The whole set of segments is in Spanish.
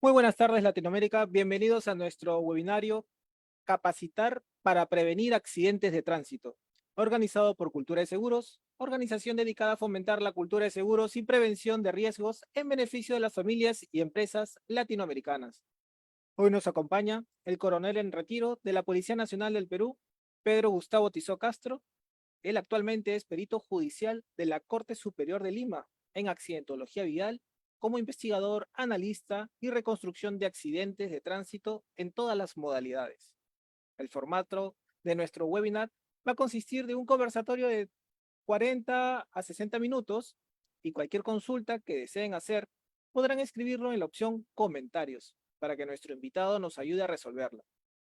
Muy buenas tardes, Latinoamérica. Bienvenidos a nuestro webinario Capacitar para prevenir accidentes de tránsito, organizado por Cultura de Seguros, organización dedicada a fomentar la cultura de seguros y prevención de riesgos en beneficio de las familias y empresas latinoamericanas. Hoy nos acompaña el coronel en retiro de la Policía Nacional del Perú, Pedro Gustavo Tizó Castro. Él actualmente es perito judicial de la Corte Superior de Lima en accidentología vial como investigador, analista y reconstrucción de accidentes de tránsito en todas las modalidades. El formato de nuestro webinar va a consistir de un conversatorio de 40 a 60 minutos y cualquier consulta que deseen hacer podrán escribirlo en la opción comentarios para que nuestro invitado nos ayude a resolverla.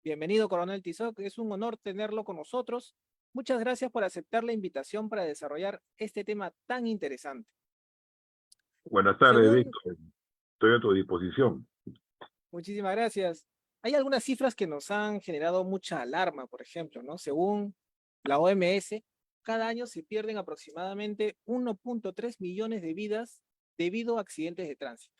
Bienvenido, coronel Tizoc, es un honor tenerlo con nosotros. Muchas gracias por aceptar la invitación para desarrollar este tema tan interesante. Buenas tardes, Según, Víctor. Estoy a tu disposición. muchísimas gracias. Hay algunas cifras que nos han generado mucha alarma, por ejemplo, ¿no? Según la OMS, cada año se pierden aproximadamente 1.3 millones de vidas debido a accidentes de tránsito.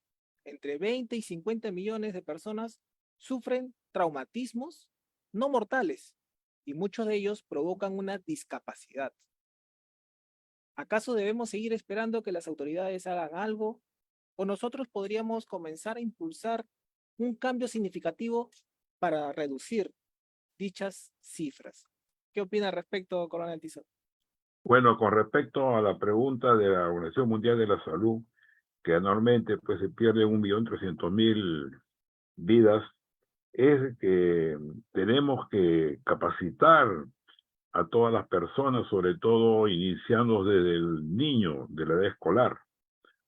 Entre 20 y 50 millones de personas sufren traumatismos no mortales y muchos de ellos provocan una discapacidad. ¿Acaso debemos seguir esperando que las autoridades hagan algo? ¿O nosotros podríamos comenzar a impulsar un cambio significativo para reducir dichas cifras? ¿Qué opina al respecto, coronel Tizot? Bueno, con respecto a la pregunta de la Organización Mundial de la Salud, que anualmente pues, se pierden 1.300.000 vidas, es que tenemos que capacitar a todas las personas, sobre todo iniciando desde el niño, de la edad escolar,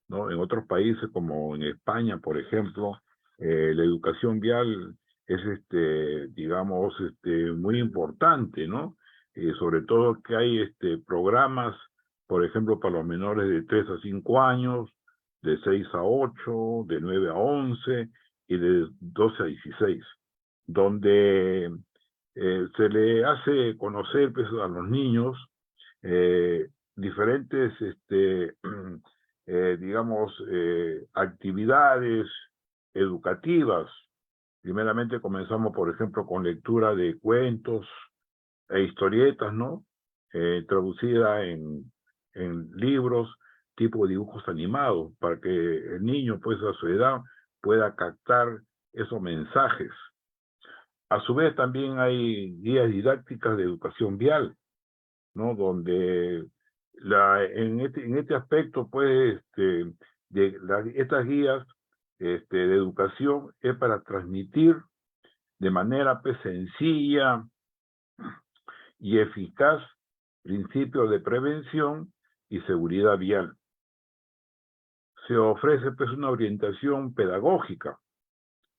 ¿no? En otros países, como en España, por ejemplo, la educación vial es, digamos, muy importante, ¿no? Sobre todo que hay programas, por ejemplo, para los menores de 3 a 5 años, de 6 a 8, de 9 a 11 y de 12 a 16, donde se le hace conocer pues, a los niños diferentes digamos, actividades educativas. Primeramente comenzamos, por ejemplo, con lectura de cuentos e historietas, ¿no? Traducida en libros tipo dibujos animados, para que el niño, pues, a su edad, pueda captar esos mensajes. A su vez, también hay guías didácticas de educación vial, ¿no? Donde en este aspecto, pues, estas guías de educación es para transmitir de manera pues, sencilla y eficaz principios de prevención y seguridad vial. Se ofrece pues una orientación pedagógica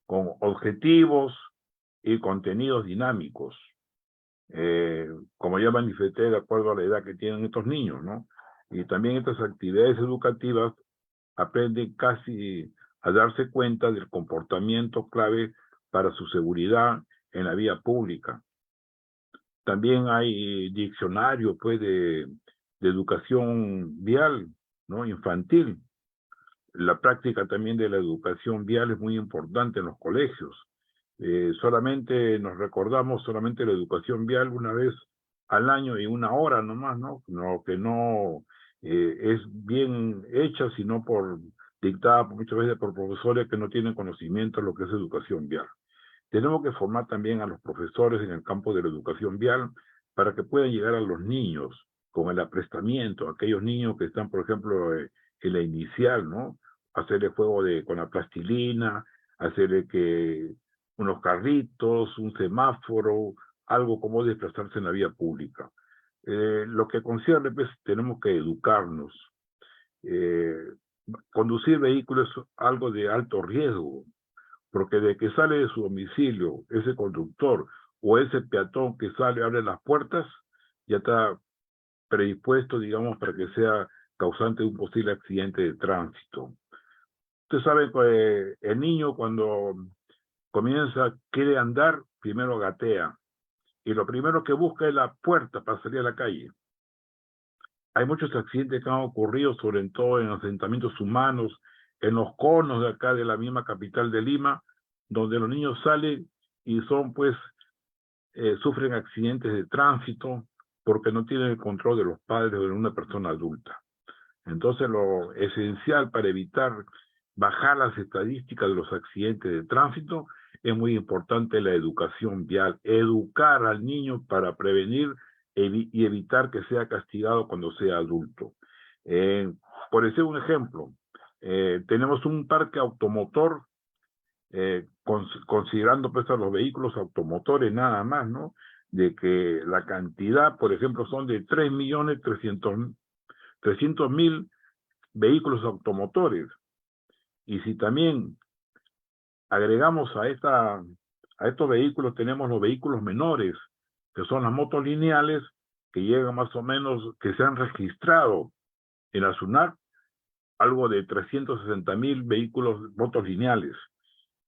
con objetivos y contenidos dinámicos. Como ya manifesté, de acuerdo a la edad que tienen estos niños, ¿no? Y también estas actividades educativas aprenden casi a darse cuenta del comportamiento clave para su seguridad en la vía pública. También hay diccionario, pues, de educación vial, ¿no? Infantil. La práctica también de la educación vial es muy importante en los colegios. Solamente nos recordamos solamente la educación vial una vez al año y una hora nomás, ¿no? No que no es bien hecha, sino dictada muchas veces por profesores que no tienen conocimiento de lo que es educación vial. Tenemos que formar también a los profesores en el campo de la educación vial para que puedan llegar a los niños con el aprestamiento, aquellos niños que están, por ejemplo, en la inicial, ¿no? Hacerle juego con la plastilina, hacerle que unos carritos, un semáforo, algo como desplazarse en la vía pública. Lo que concierne, pues, tenemos que educarnos. Eh, Conducir vehículos es algo de alto riesgo, porque de que sale de su domicilio ese conductor o ese peatón que sale, abre las puertas, ya está predispuesto, digamos, para que sea causante de un posible accidente de tránsito. Usted sabe que el niño cuando quiere andar, primero gatea, y lo primero que busca es la puerta para salir a la calle. Hay muchos accidentes que han ocurrido, sobre todo en asentamientos humanos, en los conos de acá de la misma capital de Lima, donde los niños salen y son pues sufren accidentes de tránsito porque no tienen el control de los padres o de una persona adulta. Entonces lo esencial para evitar bajar las estadísticas de los accidentes de tránsito es muy importante la educación vial, educar al niño para prevenir y evitar que sea castigado cuando sea adulto. Por decir un ejemplo, tenemos un parque automotor, considerando pues a los vehículos automotores nada más, ¿no? De que la cantidad, por ejemplo, son de 3.300.000 vehículos automotores. Y si también agregamos a estos vehículos, tenemos los vehículos menores, que son las motos lineales, que llegan más o menos, que se han registrado en la SUNAT, algo de 360.000 vehículos, motos lineales.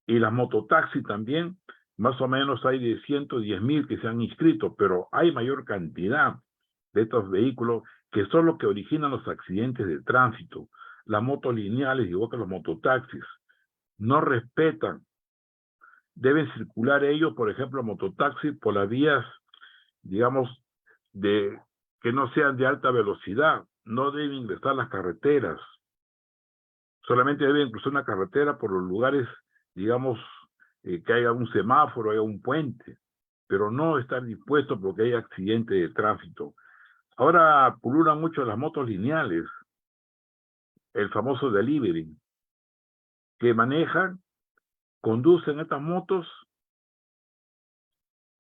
Y las mototaxis también, más o menos hay de 110.000 que se han inscrito, pero hay mayor cantidad de estos vehículos que son los que originan los accidentes de tránsito. Las motos lineales, igual que los mototaxis, no respetan. Deben circular ellos, por ejemplo, mototaxis por las vías, digamos, que no sean de alta velocidad. No deben ingresar las carreteras. Solamente deben cruzar una carretera por los lugares, digamos, que haya un semáforo, haya un puente, pero no estar dispuesto porque hay accidente de tránsito. Ahora pululan mucho las motos lineales, el famoso delivery, que manejan, conducen estas motos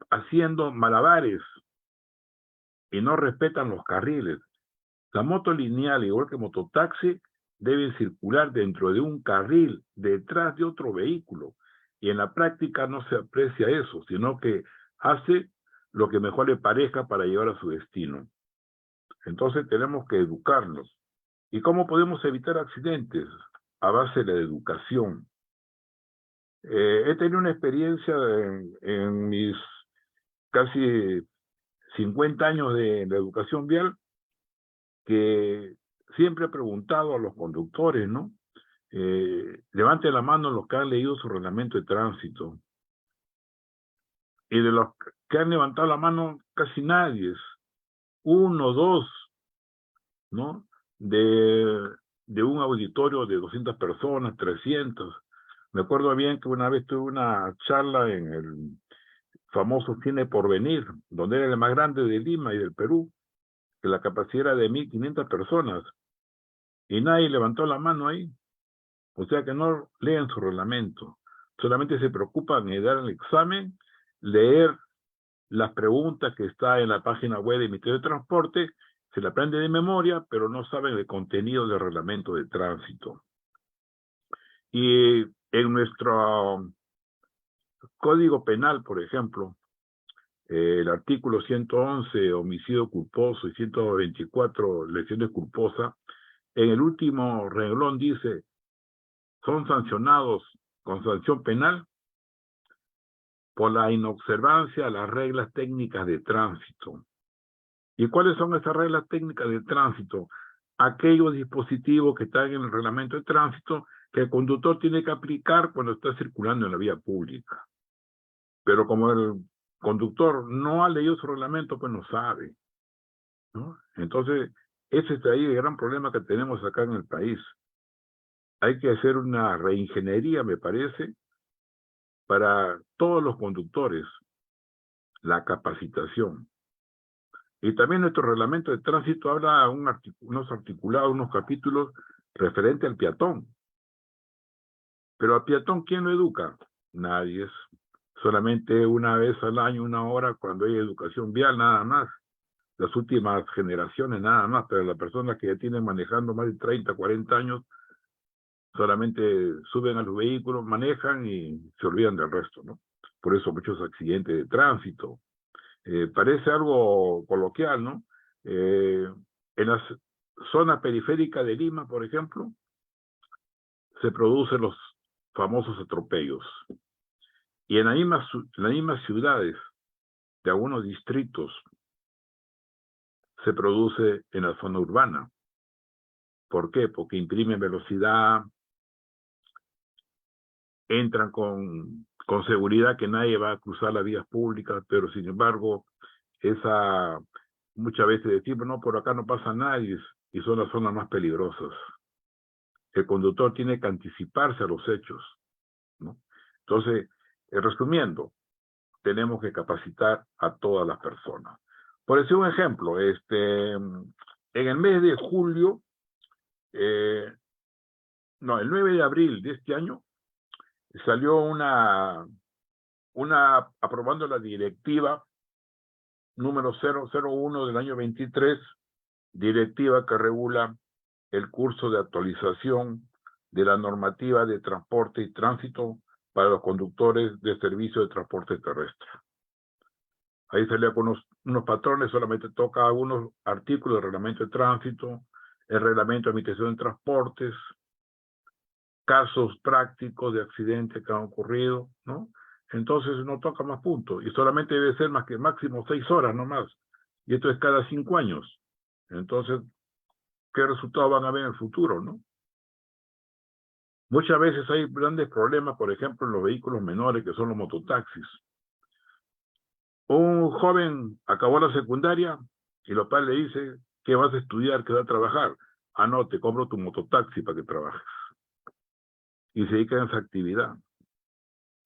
haciendo malabares y no respetan los carriles. La moto lineal, igual que mototaxi, deben circular dentro de un carril, detrás de otro vehículo. Y en la práctica no se aprecia eso, sino que hace lo que mejor le parezca para llegar a su destino. Entonces tenemos que educarnos. ¿Y cómo podemos evitar accidentes? A base de la educación. He tenido una experiencia en mis casi 50 años de la educación vial, que siempre he preguntado a los conductores, ¿no? Levanten la mano los que han leído su reglamento de tránsito. Y de los que han levantado la mano, casi nadie, uno, dos, ¿no? De un auditorio de 200 personas, 300. Me acuerdo bien que una vez tuve una charla en el famoso Cine Porvenir, donde era el más grande de Lima y del Perú, que la capacidad era de 1.500 personas, y nadie levantó la mano ahí. O sea que no leen su reglamento, solamente se preocupan de dar el examen, leer las preguntas que está en la página web del Ministerio de Transporte, se la aprenden de memoria, pero no saben el contenido del reglamento de tránsito. Y en nuestro Código Penal, por ejemplo, el artículo 111, homicidio culposo, y 124, lesiones culposas, en el último renglón dice, son sancionados con sanción penal por la inobservancia a las reglas técnicas de tránsito. ¿Y cuáles son esas reglas técnicas de tránsito? Aquellos dispositivos que están en el reglamento de tránsito que el conductor tiene que aplicar cuando está circulando en la vía pública. Pero como el conductor no ha leído su reglamento, pues no sabe, ¿no? Entonces, ese es ahí el gran problema que tenemos acá en el país. Hay que hacer una reingeniería, me parece, para todos los conductores, la capacitación. Y también nuestro reglamento de tránsito habla unos articulados, unos capítulos referentes al peatón. Pero al peatón, ¿quién lo educa? Nadie. Solamente una vez al año, una hora, cuando hay educación vial, nada más. Las últimas generaciones, nada más. Pero las personas que ya tienen manejando más de 30, 40 años, solamente suben a los vehículos, manejan y se olvidan del resto, ¿no? Por eso muchos accidentes de tránsito. Parece algo coloquial, ¿no? En las zonas periféricas de Lima, por ejemplo, se producen los famosos atropellos. Y en las mismas ciudades de algunos distritos se produce en la zona urbana. ¿Por qué? Porque imprimen velocidad, entran con seguridad que nadie va a cruzar las vías públicas, pero sin embargo, muchas veces decimos, no, por acá no pasa nadie, y son las zonas más peligrosas. El conductor tiene que anticiparse a los hechos, ¿no? Entonces, resumiendo, tenemos que capacitar a todas las personas. Por decir un ejemplo, en el mes de julio, el 9 de abril de este año, salió aprobando la directiva número 001 del año 23, directiva que regula el curso de actualización de la normativa de transporte y tránsito para los conductores de servicio de transporte terrestre. Ahí salía con unos patrones, solamente toca algunos artículos del reglamento de tránsito, el reglamento de administración de transportes, casos prácticos de accidentes que han ocurrido, ¿no? Entonces no toca más puntos, y solamente debe ser más que máximo 6 horas, no más. Y esto es cada 5 años. Entonces, ¿qué resultados van a haber en el futuro, no? Muchas veces hay grandes problemas, por ejemplo, en los vehículos menores, que son los mototaxis. Un joven acabó la secundaria y los padres le dicen, ¿qué vas a estudiar? ¿Qué vas a trabajar? Ah, no, te compro tu mototaxi para que trabajes. Y se dedican a esa actividad,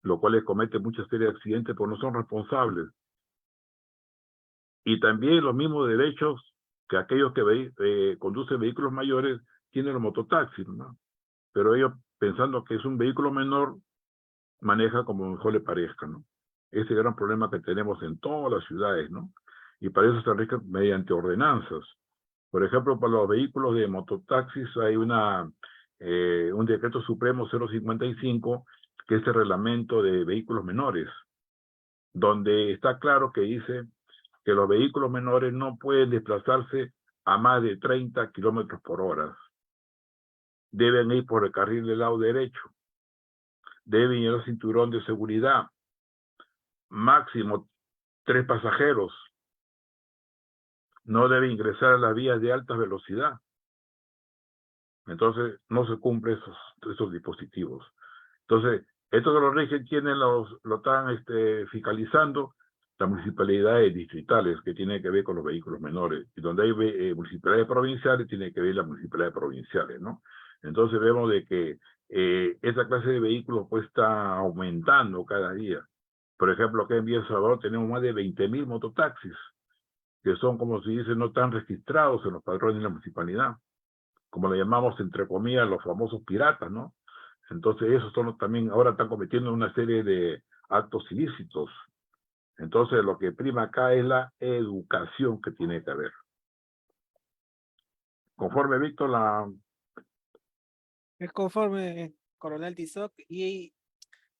lo cual les comete muchas series de accidentes porque no son responsables. Y también los mismos derechos que aquellos que conducen vehículos mayores tienen los mototaxis, ¿no? Pero ellos, pensando que es un vehículo menor, maneja como mejor le parezca, ¿no? Ese gran problema que tenemos en todas las ciudades, ¿no? Y para eso se rige mediante ordenanzas. Por ejemplo, para los vehículos de mototaxis hay un decreto supremo 055, que es el reglamento de vehículos menores, donde está claro que dice que los vehículos menores no pueden desplazarse a más de 30 kilómetros por hora. Deben ir por el carril del lado derecho. Deben ir al cinturón de seguridad. Máximo 3 pasajeros. No deben ingresar a las vías de alta velocidad. Entonces, no se cumplen esos dispositivos. Entonces, esto que lo rigen, quienes lo están fiscalizando, las municipalidades distritales, que tienen que ver con los vehículos menores. Y donde hay municipalidades provinciales, tiene que ver las municipalidades provinciales, ¿no? Entonces vemos de que esa clase de vehículos pues está aumentando cada día. Por ejemplo, acá en Villa El Salvador tenemos más de 20.000 mototaxis, que son, como se dice, no están registrados en los padrones de la municipalidad, como le llamamos, entre comillas, los famosos piratas, ¿no? Entonces esos son también, ahora están cometiendo una serie de actos ilícitos. Entonces lo que prima acá es la educación que tiene que haber. Conforme, Víctor, Es conforme, Coronel Tizoc, y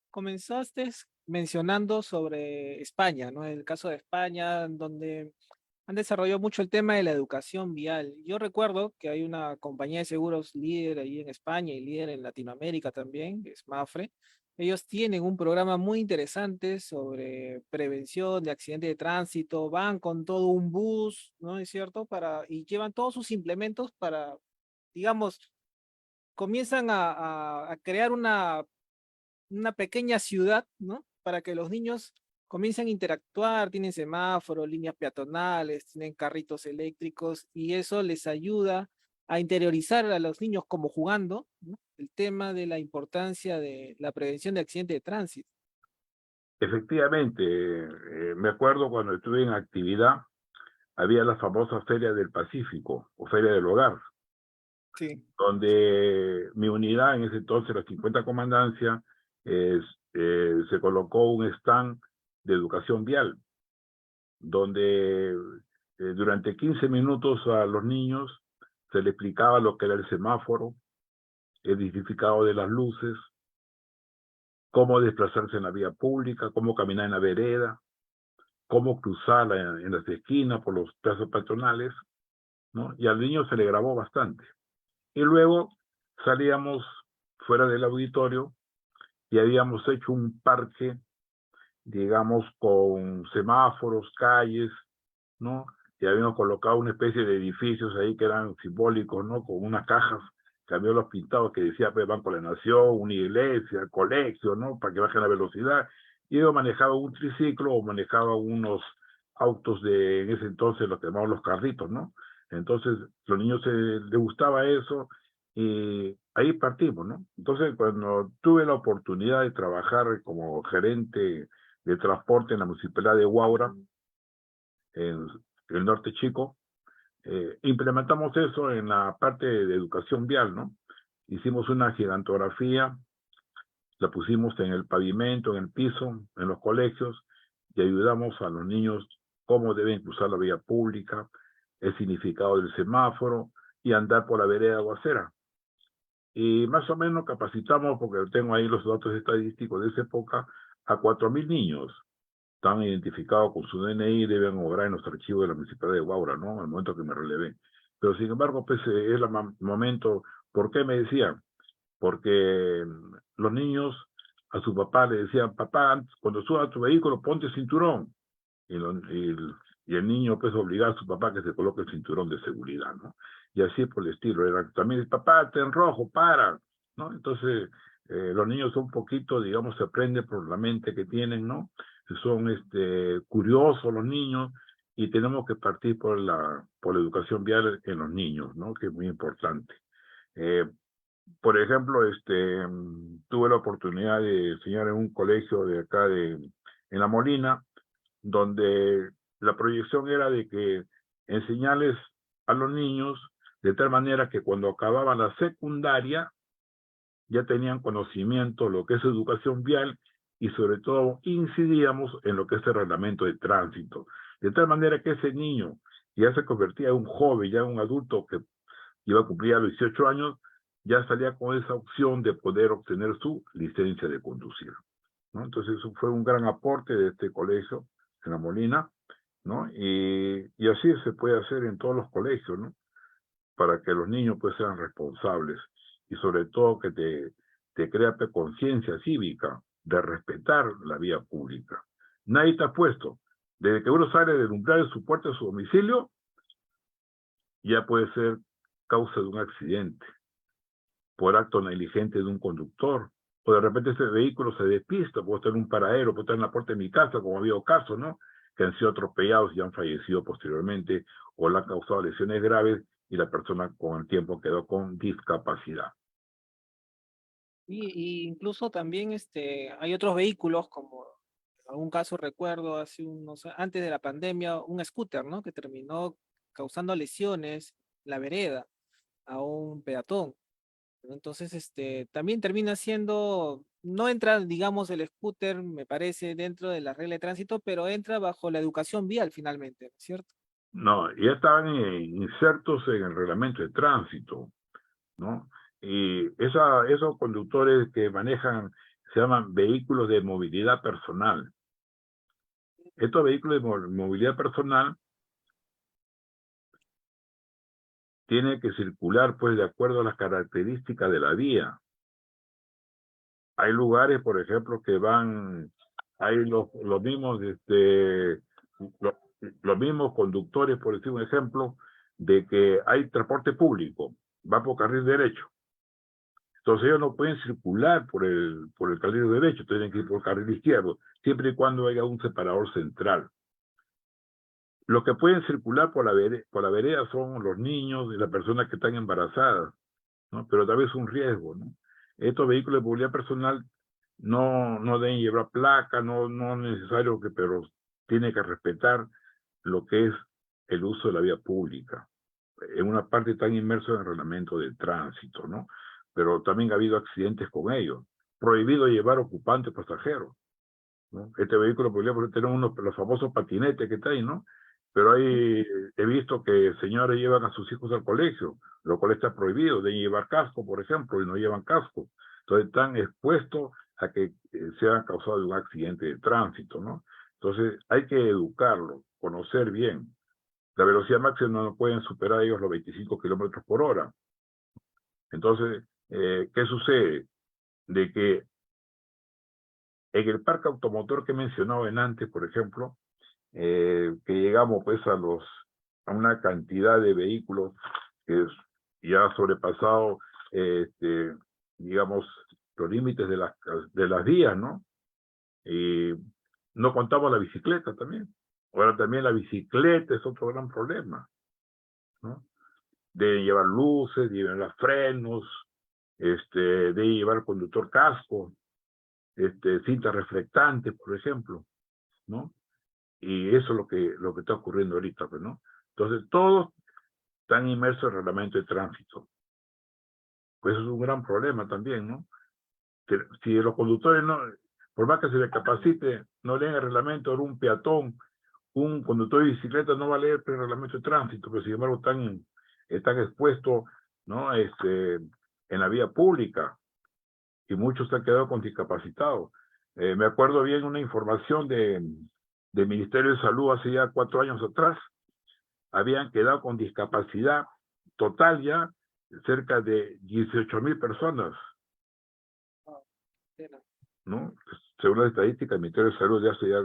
comenzaste mencionando sobre España, ¿no? El caso de España, donde han desarrollado mucho el tema de la educación vial. Yo recuerdo que hay una compañía de seguros líder ahí en España y líder en Latinoamérica también, que es Mafre. Ellos tienen un programa muy interesante sobre prevención de accidentes de tránsito, van con todo un bus, ¿no es cierto? Y llevan todos sus implementos para, digamos, comienzan a crear una pequeña ciudad, ¿no? Para que los niños comiencen a interactuar, tienen semáforos, líneas peatonales, tienen carritos eléctricos y eso les ayuda a interiorizar a los niños como jugando, ¿no? El tema de la importancia de la prevención de accidentes de tránsito. efectivamente, me acuerdo cuando estuve en actividad, había la famosa Feria del Pacífico, o Feria del Hogar, Sí. donde mi unidad, en ese entonces, la 50 Comandancia, se colocó un stand de educación vial, donde durante 15 minutos a los niños se les explicaba lo que era el semáforo, el significado de las luces, cómo desplazarse en la vía pública, cómo caminar en la vereda, cómo cruzar en las esquinas por los plazos peatonales, ¿no? Y al niño se le grabó bastante. Y luego salíamos fuera del auditorio y habíamos hecho un parque, digamos, con semáforos, calles, ¿no? Y habíamos colocado una especie de edificios ahí que eran simbólicos, ¿no? Con unas cajas cambió los pintados que decía pues, Banco de la Nación, una iglesia, colegio, ¿no? Para que bajen la velocidad. Y yo manejaba un triciclo o manejaba unos autos de, en ese entonces, lo que llamaban los carritos, ¿no? Entonces, los niños les gustaba eso y ahí partimos, ¿no? Entonces, cuando tuve la oportunidad de trabajar como gerente de transporte en la municipalidad de Huaura, en el norte chico, implementamos eso en la parte de educación vial, ¿no? Hicimos una gigantografía, la pusimos en el pavimento, en el piso, en los colegios, y ayudamos a los niños cómo deben cruzar la vía pública, el significado del semáforo y andar por la vereda o acera. Y más o menos capacitamos, porque tengo ahí los datos estadísticos de esa época, a 4.000 niños. Están identificados con su DNI y deben obrar en los archivos de la Municipalidad de Huaura, ¿no? Al momento que me relevé. Pero sin embargo, pues es el momento, ¿por qué me decían? Porque los niños a su papá le decían, papá, cuando subas a tu vehículo, ponte cinturón. Y el niño pues obligaba a su papá que se coloque el cinturón de seguridad, ¿no? Y así por el estilo. Era también, papá, está en rojo, para, ¿no? Entonces, los niños un poquito, digamos, se aprende por la mente que tienen, ¿no? Son curiosos los niños y tenemos que partir por la educación vial en los niños, ¿no? Que es muy importante. Por ejemplo, tuve la oportunidad de enseñar en un colegio de acá en La Molina, donde la proyección era de que enseñarles a los niños de tal manera que cuando acababan la secundaria ya tenían conocimiento de lo que es educación vial y sobre todo incidíamos en lo que es el reglamento de tránsito. De tal manera que ese niño ya se convertía en un joven, ya en un adulto que iba a cumplir a los 18 años, ya salía con esa opción de poder obtener su licencia de conducir, ¿no? Entonces eso fue un gran aporte de este colegio en La Molina, ¿no? Y así se puede hacer en todos los colegios, ¿no? Para que los niños pues sean responsables y sobre todo que te crea conciencia cívica de respetar la vía pública. Nadie está puesto. Desde que uno sale del umbral de su puerta de su domicilio, ya puede ser causa de un accidente, por acto negligente de un conductor, o de repente ese vehículo se despista, puede estar en un paradero, puede estar en la puerta de mi casa, como ha habido casos, ¿no? Que han sido atropellados y han fallecido posteriormente, o le han causado lesiones graves y la persona con el tiempo quedó con discapacidad. Y incluso también hay otros vehículos, como en algún caso recuerdo antes de la pandemia, un scooter, ¿no? Que terminó causando lesiones en la vereda a un peatón. Entonces, también termina siendo, no entra, digamos, el scooter, me parece, dentro de la regla de tránsito, pero entra bajo la educación vial finalmente, ¿no es cierto? No, ya estaban insertos en el reglamento de tránsito, ¿no? Y esos conductores que manejan se llaman vehículos de movilidad personal. Estos vehículos de movilidad personal tienen que circular pues de acuerdo a las características de la vía. Hay lugares, por ejemplo, que hay los mismos, los, los mismos conductores, por decir un ejemplo, de que hay transporte público, va por carril derecho. Entonces ellos no pueden circular por el carril derecho, tienen que ir por el carril izquierdo, siempre y cuando haya un separador central. Los que pueden circular por la vereda son los niños y las personas que están embarazadas, ¿no? Pero tal vez es un riesgo, ¿no? Estos vehículos de movilidad personal no deben llevar placa, no es necesario pero tiene que respetar lo que es el uso de la vía pública. En una parte están inmersos en el reglamento de tránsito, ¿no? Pero también ha habido accidentes con ellos. Prohibido llevar ocupantes pasajeros, ¿no? Este vehículo podría tener los famosos patinetes que está ahí, ¿no? Pero he visto que señores llevan a sus hijos al colegio, lo cual está prohibido, de llevar casco, por ejemplo, y no llevan casco. Entonces están expuestos a que sean causados un accidente de tránsito, ¿no? Entonces hay que educarlo, conocer bien. La velocidad máxima no pueden superar ellos los 25 kilómetros por hora. Entonces, ¿qué sucede? De que en el parque automotor que he mencionado antes, por ejemplo, que llegamos pues a una cantidad de vehículos que ya ha sobrepasado digamos, los límites de las vías, ¿no? Y no contamos la bicicleta también. Ahora también la bicicleta es otro gran problema, ¿no? De llevar luces, de llevar frenos, de llevar al conductor casco, cinta reflectante, por ejemplo, ¿no? Y eso es lo que está ocurriendo ahorita, pues, ¿no? Entonces, todos están inmersos en el reglamento de tránsito. Pues eso es un gran problema también, ¿no? Si los conductores no, por más que se les capacite, no leen el reglamento, un peatón, un conductor de bicicleta no va a leer el reglamento de tránsito, pero sin embargo están expuestos, ¿no? En la vía pública, y muchos se han quedado con discapacitados. Me acuerdo bien una información del Ministerio de Salud hace ya 4 años atrás, habían quedado con discapacidad total ya cerca de 18,000 personas, ¿no? Según la estadística del Ministerio de Salud de hace ya,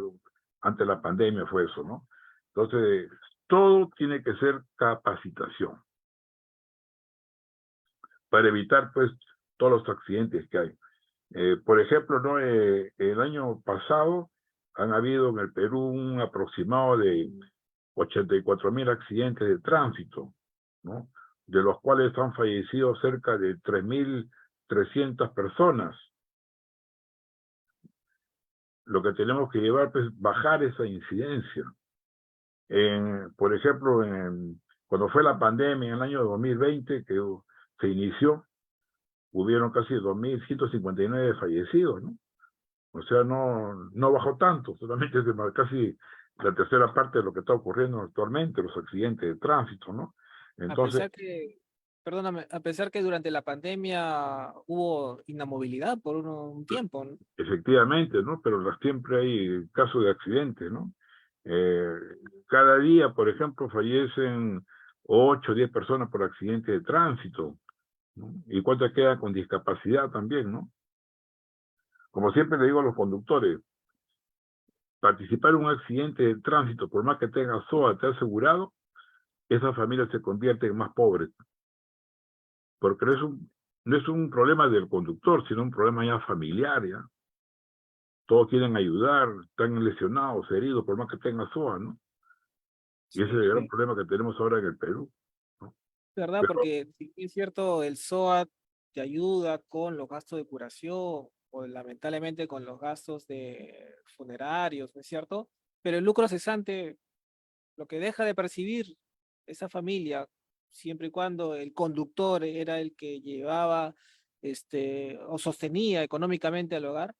antes de la pandemia fue eso, ¿no? Entonces, todo tiene que ser capacitación para evitar, pues, todos los accidentes que hay. Por ejemplo, ¿no? El año pasado han habido en el Perú un aproximado de 84,000 accidentes de tránsito, ¿no? De los cuales han fallecido cerca de 3,300 personas. Lo que tenemos que llevar es bajar esa incidencia. Por ejemplo, cuando fue la pandemia en el año 2020, que se inició, hubieron casi 2,159 fallecidos, ¿no? O sea, no bajó tanto, solamente es casi la tercera parte de lo que está ocurriendo actualmente, los accidentes de tránsito, ¿no? A Entonces, pesar que, perdóname, a pesar que durante la pandemia hubo inamovilidad por un tiempo, ¿no? efectivamente, ¿no? Pero siempre hay casos de accidentes, ¿no? Eh, Cada día, por ejemplo, fallecen 8 o 10 personas por accidente de tránsito, ¿no? ¿Y cuántas quedan con discapacidad también, no? Como siempre le digo a los conductores, participar en un accidente de tránsito, por más que tenga SOA, esté asegurado, esa familia se convierte en más pobre, porque no es un problema del conductor, sino un problema ya familiar, ya. Todos quieren ayudar, están lesionados, heridos, por más que tenga SOA, ¿no? Y ese es el gran Sí, problema que tenemos ahora en el Perú, ¿no? ¿verdad? Pero, Porque si bien es cierto, el SOAT te ayuda con los gastos de curación o lamentablemente con los gastos de funerarios, ¿no es cierto? Pero el lucro cesante, lo que deja de percibir esa familia, siempre y cuando el conductor era el que llevaba o sostenía económicamente al hogar,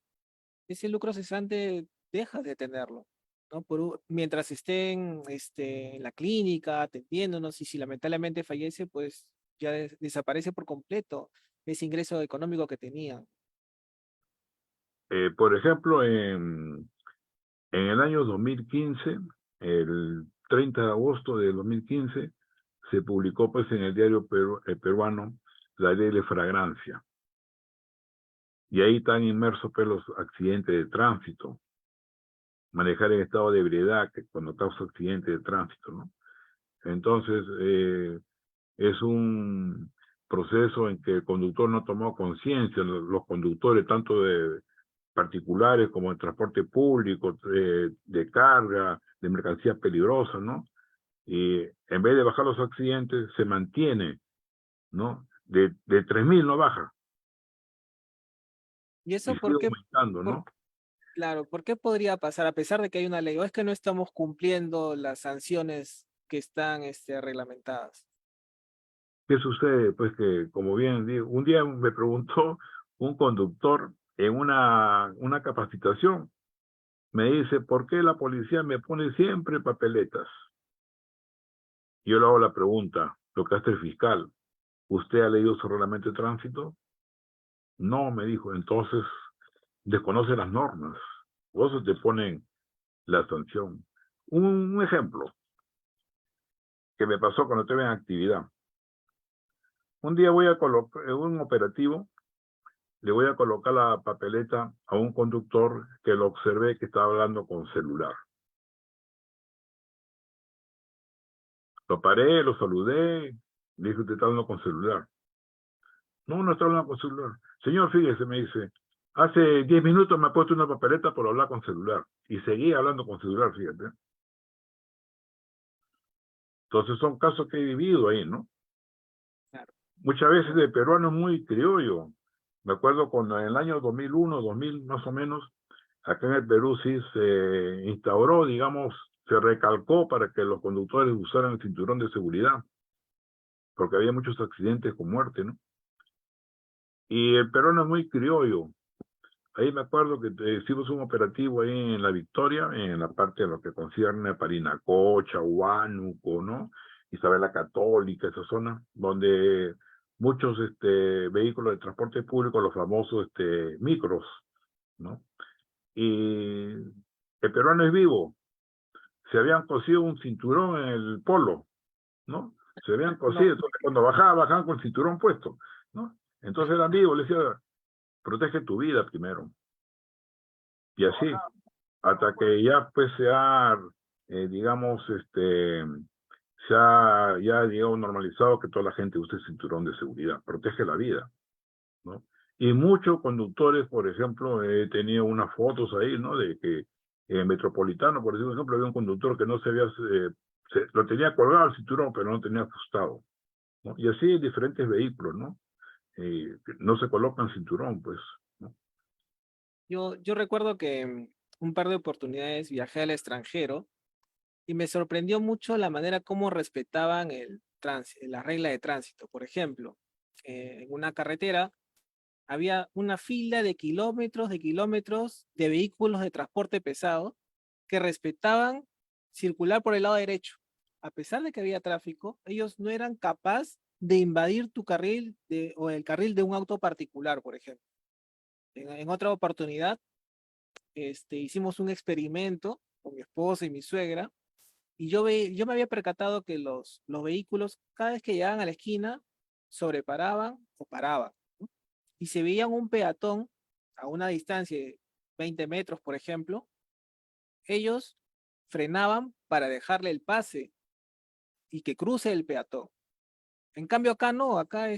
ese lucro cesante deja de tenerlo, ¿no? Mientras estén en la clínica atendiéndonos y si lamentablemente fallece, pues ya desaparece por completo ese ingreso económico que tenía. por ejemplo, en el año 2015, el 30 de agosto de 2015, se publicó pues en el diario peruano la ley de flagrancia. Y ahí están inmersos pues los accidentes de tránsito, manejar en estado de ebriedad que cuando causa accidente de tránsito, ¿no? Entonces, es un proceso en que el conductor no tomó conciencia, los conductores tanto de particulares como de transporte público, de carga, de mercancías peligrosas, ¿no? Y en vez de bajar los accidentes, se mantiene, ¿no? De 3,000 no baja, ¿Y y eso sigue aumentando, por, ¿no? claro, por qué podría pasar a pesar de que hay una ley? ¿O es que no estamos cumpliendo las sanciones que están reglamentadas? ¿Qué sucede? Pues que, como bien digo, un día me preguntó un conductor en una capacitación, me dice, ¿por qué la policía me pone siempre papeletas? Yo le hago la pregunta, lo que hace el fiscal, ¿usted ha leído su reglamento de tránsito? No, me dijo, entonces desconoce las normas, por eso te ponen la sanción. Un ejemplo que me pasó cuando estuve en actividad. Un día voy a colocar, en un operativo, le voy a colocar la papeleta a un conductor que lo observé que estaba hablando con celular. Lo paré, lo saludé, le dije, usted está hablando con celular. No, no está hablando con celular. Señor, fíjese, me dice, hace 10 minutos me ha puesto una papeleta por hablar con celular. Y seguía hablando con celular, fíjate. Entonces son casos que he vivido ahí, ¿no? Claro. Muchas veces el peruano es muy criollo. Me acuerdo cuando en el año 2001, 2000 más o menos, acá en el Perú sí se instauró, digamos, se recalcó para que los conductores usaran el cinturón de seguridad, porque había muchos accidentes con muerte, ¿no? Y el peruano es muy criollo. Ahí me acuerdo que hicimos un operativo ahí en La Victoria, en la parte de lo que concierne a Parinacocha, Huánuco, ¿no? Isabel la Católica, esa zona, donde muchos vehículos de transporte público, los famosos micros, ¿no? Y el peruano es vivo, se habían cosido un cinturón en el polo, ¿no? Se habían cosido, No, entonces cuando bajaban con el cinturón puesto, ¿no? Entonces eran vivos, les decía, protege tu vida primero. Y así, hasta que ya pues se ha, digamos, se ha ya, digamos, normalizado que toda la gente use cinturón de seguridad, protege la vida, ¿no? Y muchos conductores, por ejemplo, he tenido unas fotos ahí, ¿no? De que en Metropolitano, por ejemplo, había un conductor que no se había, lo tenía colgado el cinturón, pero no tenía ajustado, ¿no? Y así en diferentes vehículos, ¿no? Que no se colocan cinturón, pues, ¿no? yo recuerdo que un par de oportunidades viajé al extranjero y me sorprendió mucho la manera como respetaban la regla de tránsito. Por ejemplo, en una carretera había una fila de kilómetros de vehículos de transporte pesado que respetaban circular por el lado derecho. A pesar de que había tráfico, ellos no eran capaces de invadir tu carril o el carril de un auto particular, por ejemplo. En otra oportunidad, hicimos un experimento con mi esposa y mi suegra, y yo me había percatado que los vehículos, cada vez que llegaban a la esquina, sobreparaban o paraban, ¿no? Y se veían un peatón a una distancia de 20 metros, por ejemplo, ellos frenaban para dejarle el pase y que cruce el peatón. En cambio acá no, acá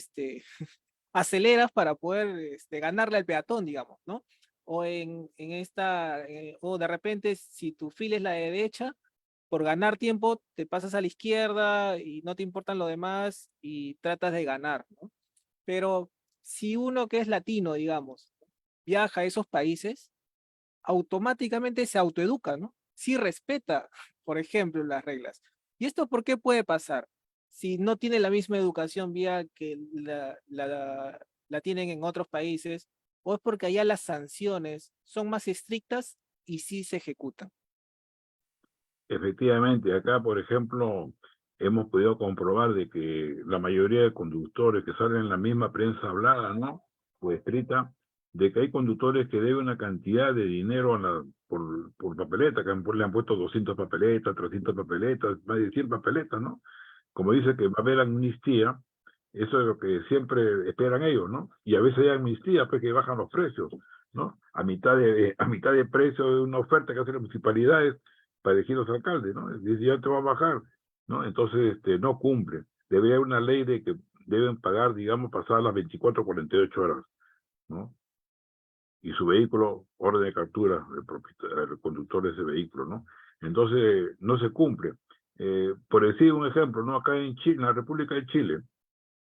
aceleras para poder ganarle al peatón, digamos, ¿no? O o de repente si tu fila es la de derecha, por ganar tiempo te pasas a la izquierda y no te importan lo demás y tratas de ganar, ¿no? Pero si uno que es latino, digamos, viaja a esos países, automáticamente se autoeduca, ¿no? Sí respeta, por ejemplo, las reglas. ¿Y esto por qué puede pasar? Si no tiene la misma educación vía que la tienen en otros países, o es porque allá las sanciones son más estrictas y sí se ejecutan. Efectivamente, acá, por ejemplo, hemos podido comprobar de que la mayoría de conductores que salen en la misma prensa hablada, ¿no? O escrita, de que hay conductores que deben una cantidad de dinero por papeleta, le han puesto 200 papeletas, 300 papeletas, más de 100 papeletas, ¿no? Como dice que va a haber amnistía, eso es lo que siempre esperan ellos, ¿no? Y a veces hay amnistía, pues que bajan los precios, ¿no? A mitad de precio de una oferta que hacen las municipalidades para elegir los alcaldes, ¿no? Dice, ya te va a bajar, ¿no? Entonces, no cumple. Debería haber una ley de que deben pagar, digamos, pasadas las 24 o 48 horas, ¿no? Y su vehículo, orden de captura del conductor de ese vehículo, ¿no? Entonces, no se cumple. Por decir un ejemplo, ¿no? Acá en Chile, en la República de Chile,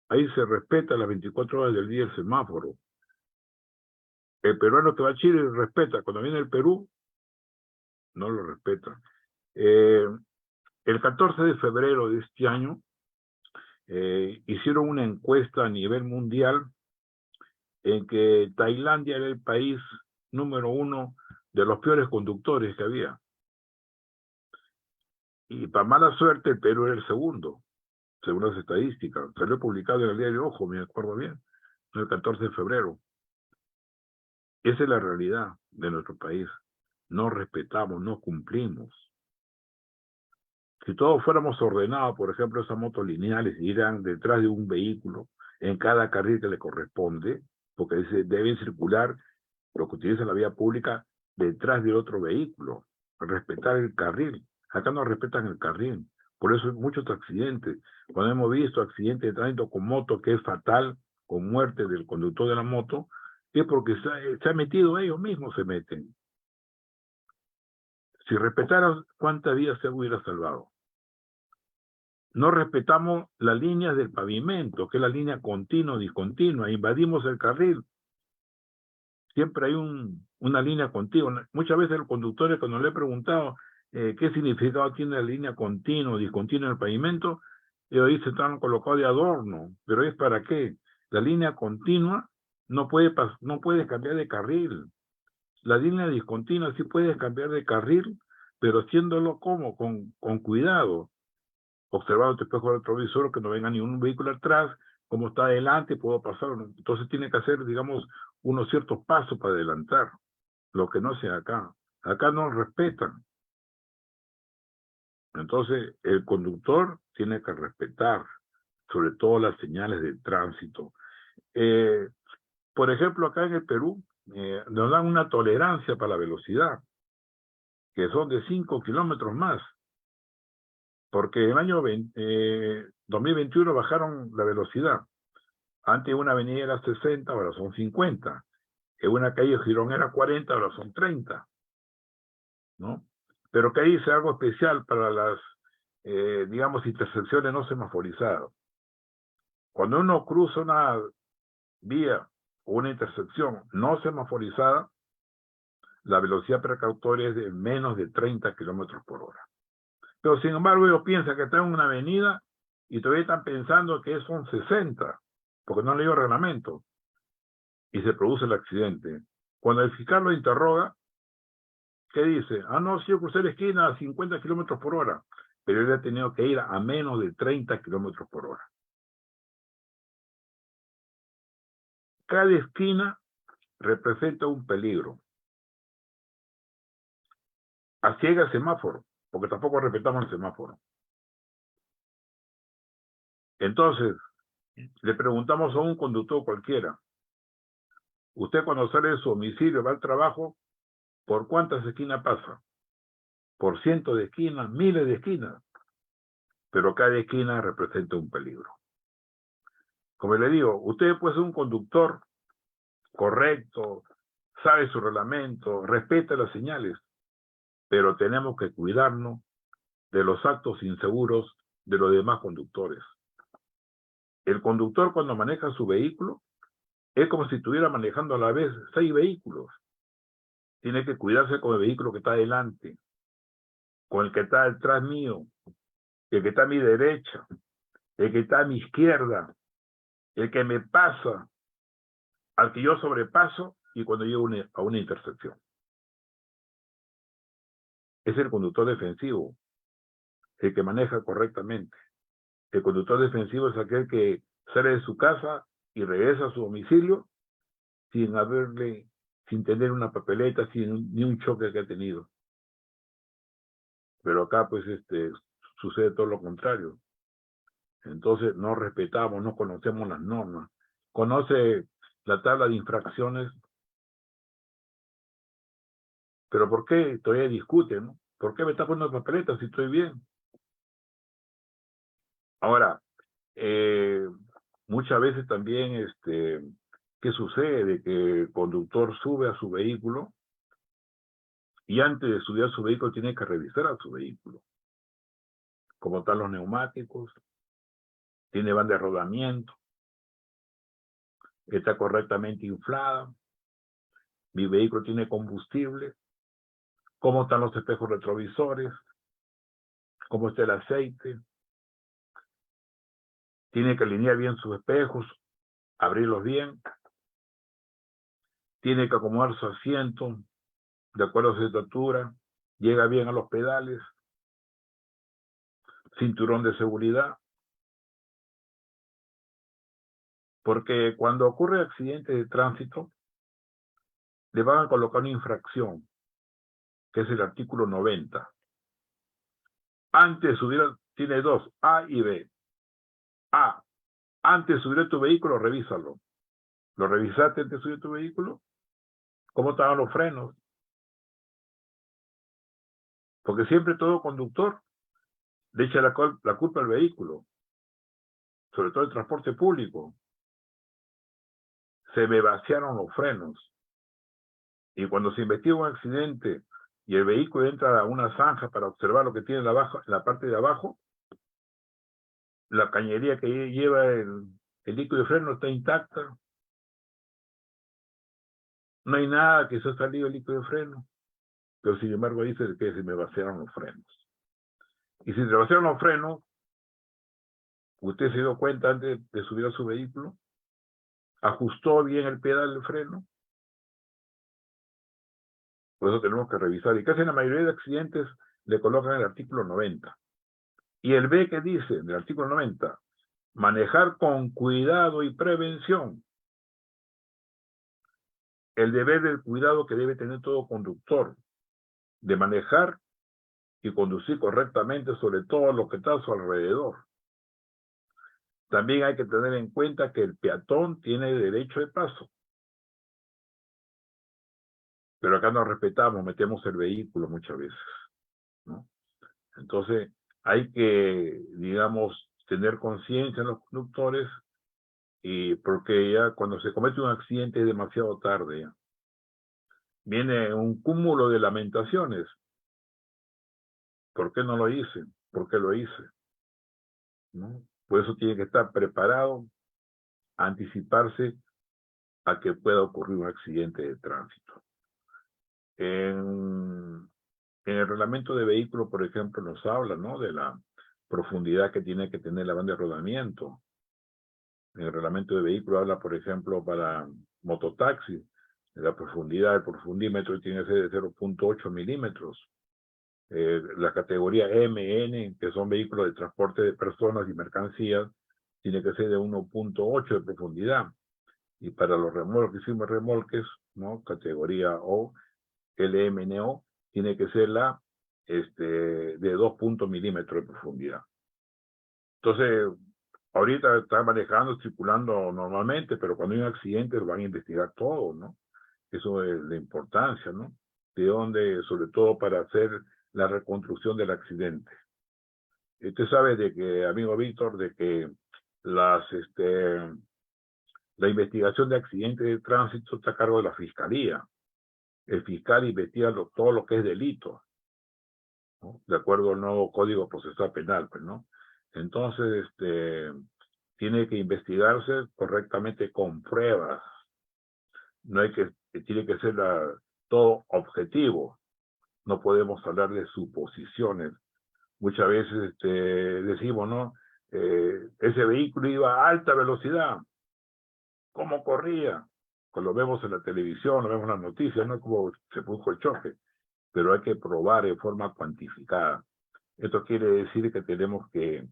ahí se respeta las 24 horas del día el semáforo. El peruano que va a Chile respeta. Cuando viene el Perú, no lo respeta. Eh, el 14 de febrero de este año, hicieron una encuesta a nivel mundial en que Tailandia era el país número 1 de los peores conductores que había. Y para mala suerte, el Perú era el segundo, según las estadísticas. Salió publicado en el diario Ojo, me acuerdo bien, el 14 de febrero. Esa es la realidad de nuestro país. No respetamos, no cumplimos. Si todos fuéramos ordenados, por ejemplo, esas motos lineales irán detrás de un vehículo en cada carril que le corresponde, porque deben circular los que utilizan la vía pública detrás de otro vehículo, respetar el carril. Acá no respetan el carril. Por eso hay muchos accidentes. Cuando hemos visto accidentes de tránsito con moto que es fatal, con muerte del conductor de la moto, es porque se ha metido, ellos mismos se meten. Si respetaran, ¿cuántas vidas se hubiera salvado? No respetamos las líneas del pavimento, que es la línea continua, discontinua, invadimos el carril. Siempre hay una línea continua. Muchas veces los conductores, cuando le he preguntado qué significado tiene la línea continua, discontinua en el pavimento, ellos dicen están colocados de adorno, pero ¿es para qué? La línea continua no puedes cambiar de carril. La línea discontinua sí puedes cambiar de carril, pero haciéndolo como, con cuidado, observando tu espejo retrovisor, que no venga ningún vehículo atrás, como está adelante, puedo pasar. Entonces tiene que hacer, digamos, unos ciertos pasos para adelantar, lo que no hace acá. Acá no respetan. Entonces, el conductor tiene que respetar, sobre todo las señales de tránsito. Por ejemplo, acá en el Perú, nos dan una tolerancia para la velocidad, que son de 5 kilómetros más, porque en el año 2021 bajaron la velocidad. Antes una avenida era 60, ahora son 50. En una calle Girón era 40, ahora son 30. ¿No? Pero que ahí dice algo especial para las, digamos, intersecciones no semaforizadas. Cuando uno cruza una vía o una intersección no semaforizada, la velocidad precautoria es de menos de 30 kilómetros por hora. Pero sin embargo, ellos piensan que están en una avenida y todavía están pensando que son 60, porque no han leído el reglamento. Y se produce el accidente. Cuando el fiscal lo interroga, ¿qué dice? Ah, no, si yo crucé la esquina a 50 kilómetros por hora, pero él ha tenido que ir a menos de 30 kilómetros por hora. Cada esquina representa un peligro. A ciegas semáforo, porque tampoco respetamos el semáforo. Entonces, le preguntamos a un conductor cualquiera, usted cuando sale de su domicilio, va al trabajo, ¿por cuántas esquinas pasa? Por cientos de esquinas, miles de esquinas, pero cada esquina representa un peligro. Como le digo, usted puede ser un conductor correcto, sabe su reglamento, respeta las señales, pero tenemos que cuidarnos de los actos inseguros de los demás conductores. El conductor cuando maneja su vehículo es como si estuviera manejando a la vez 6 vehículos. Tiene que cuidarse con el vehículo que está adelante, con el que está detrás mío, el que está a mi derecha, el que está a mi izquierda, el que me pasa, al que yo sobrepaso y cuando llego a una intersección. Es el conductor defensivo, el que maneja correctamente. El conductor defensivo es aquel que sale de su casa y regresa a su domicilio sin tener una papeleta, sin ni un choque que ha tenido. Pero acá pues sucede todo lo contrario. Entonces no respetamos, no conocemos las normas. Conoce la tabla de infracciones, pero ¿por qué todavía discute, no? ¿Por qué me está poniendo papeletas si estoy bien? Ahora, muchas veces también, ¿qué sucede? Que el conductor sube a su vehículo y antes de subir a su vehículo tiene que revisar a su vehículo. Cómo están los neumáticos, tiene banda de rodamiento, está correctamente inflada, mi vehículo tiene combustible, cómo están los espejos retrovisores, cómo está el aceite, tiene que alinear bien sus espejos, abrirlos bien, tiene que acomodar su asiento de acuerdo a su estatura, llega bien a los pedales, cinturón de seguridad, porque cuando ocurre accidente de tránsito, le van a colocar una infracción, que es el artículo 90. Antes de subir, tiene dos, A y B. A, antes de subir a tu vehículo, revísalo. ¿Lo revisaste antes de subir a tu vehículo? ¿Cómo estaban los frenos? Porque siempre todo conductor le echa la culpa al vehículo, sobre todo el transporte público. se me vaciaron los frenos. Y cuando se investiga un accidente y el vehículo entra a una zanja para observar lo que tiene en la parte de abajo, la cañería que lleva el líquido de freno está intacta. No hay nada que se ha salido el líquido de freno. Pero sin embargo dice que se me vaciaron los frenos. Y si se vaciaron los frenos, usted se dio cuenta antes de subir a su vehículo, ajustó bien el pedal del freno. Por eso tenemos que revisar. Y casi en la mayoría de accidentes le colocan el artículo 90. Y el B que dice, en el artículo 90, manejar con cuidado y prevención. El deber del cuidado que debe tener todo conductor, de manejar y conducir correctamente sobre todo lo que está a su alrededor. También hay que tener en cuenta que el peatón tiene derecho de paso. Pero acá no respetamos, metemos el vehículo muchas veces, ¿no? Entonces, hay que, digamos, tener conciencia en los conductores, y porque ya cuando se comete un accidente es demasiado tarde. Ya. Viene un cúmulo de lamentaciones. ¿Por qué no lo hice? ¿Por qué lo hice? ¿No? Por eso tiene que estar preparado, anticiparse a que pueda ocurrir un accidente de tránsito. En el reglamento de vehículos, por ejemplo, nos habla, ¿no?, de la profundidad que tiene que tener la banda de rodamiento. En el reglamento de vehículos habla, por ejemplo, para mototaxi, la profundidad, el profundímetro tiene que ser de 0.8 milímetros. La categoría MN, que son vehículos de transporte de personas y mercancías, tiene que ser de 1.8 de profundidad. Y para los remolques y remolques, ¿no?, categoría O, LMNO, tiene que ser de 2 milímetros de profundidad. Entonces, ahorita está manejando, circulando normalmente, pero cuando hay un accidente van a investigar todo, ¿no? Eso es la importancia, ¿no? De dónde, sobre todo para hacer la reconstrucción del accidente. Usted sabe de que, amigo Víctor, de que la investigación de accidentes de tránsito está a cargo de la Fiscalía. El fiscal investiga todo lo que es delito, ¿no?, de acuerdo al nuevo Código Procesal Penal, pues, ¿no? Entonces, tiene que investigarse correctamente con pruebas. No hay tiene que ser todo objetivo. No podemos hablar de suposiciones. Muchas veces decimos, ¿no? Ese vehículo iba a alta velocidad. ¿Cómo corría? Pues lo vemos en la televisión, lo vemos en las noticias, ¿no?, cómo se produjo el choque. Pero hay que probar de forma cuantificada. Esto quiere decir que tenemos que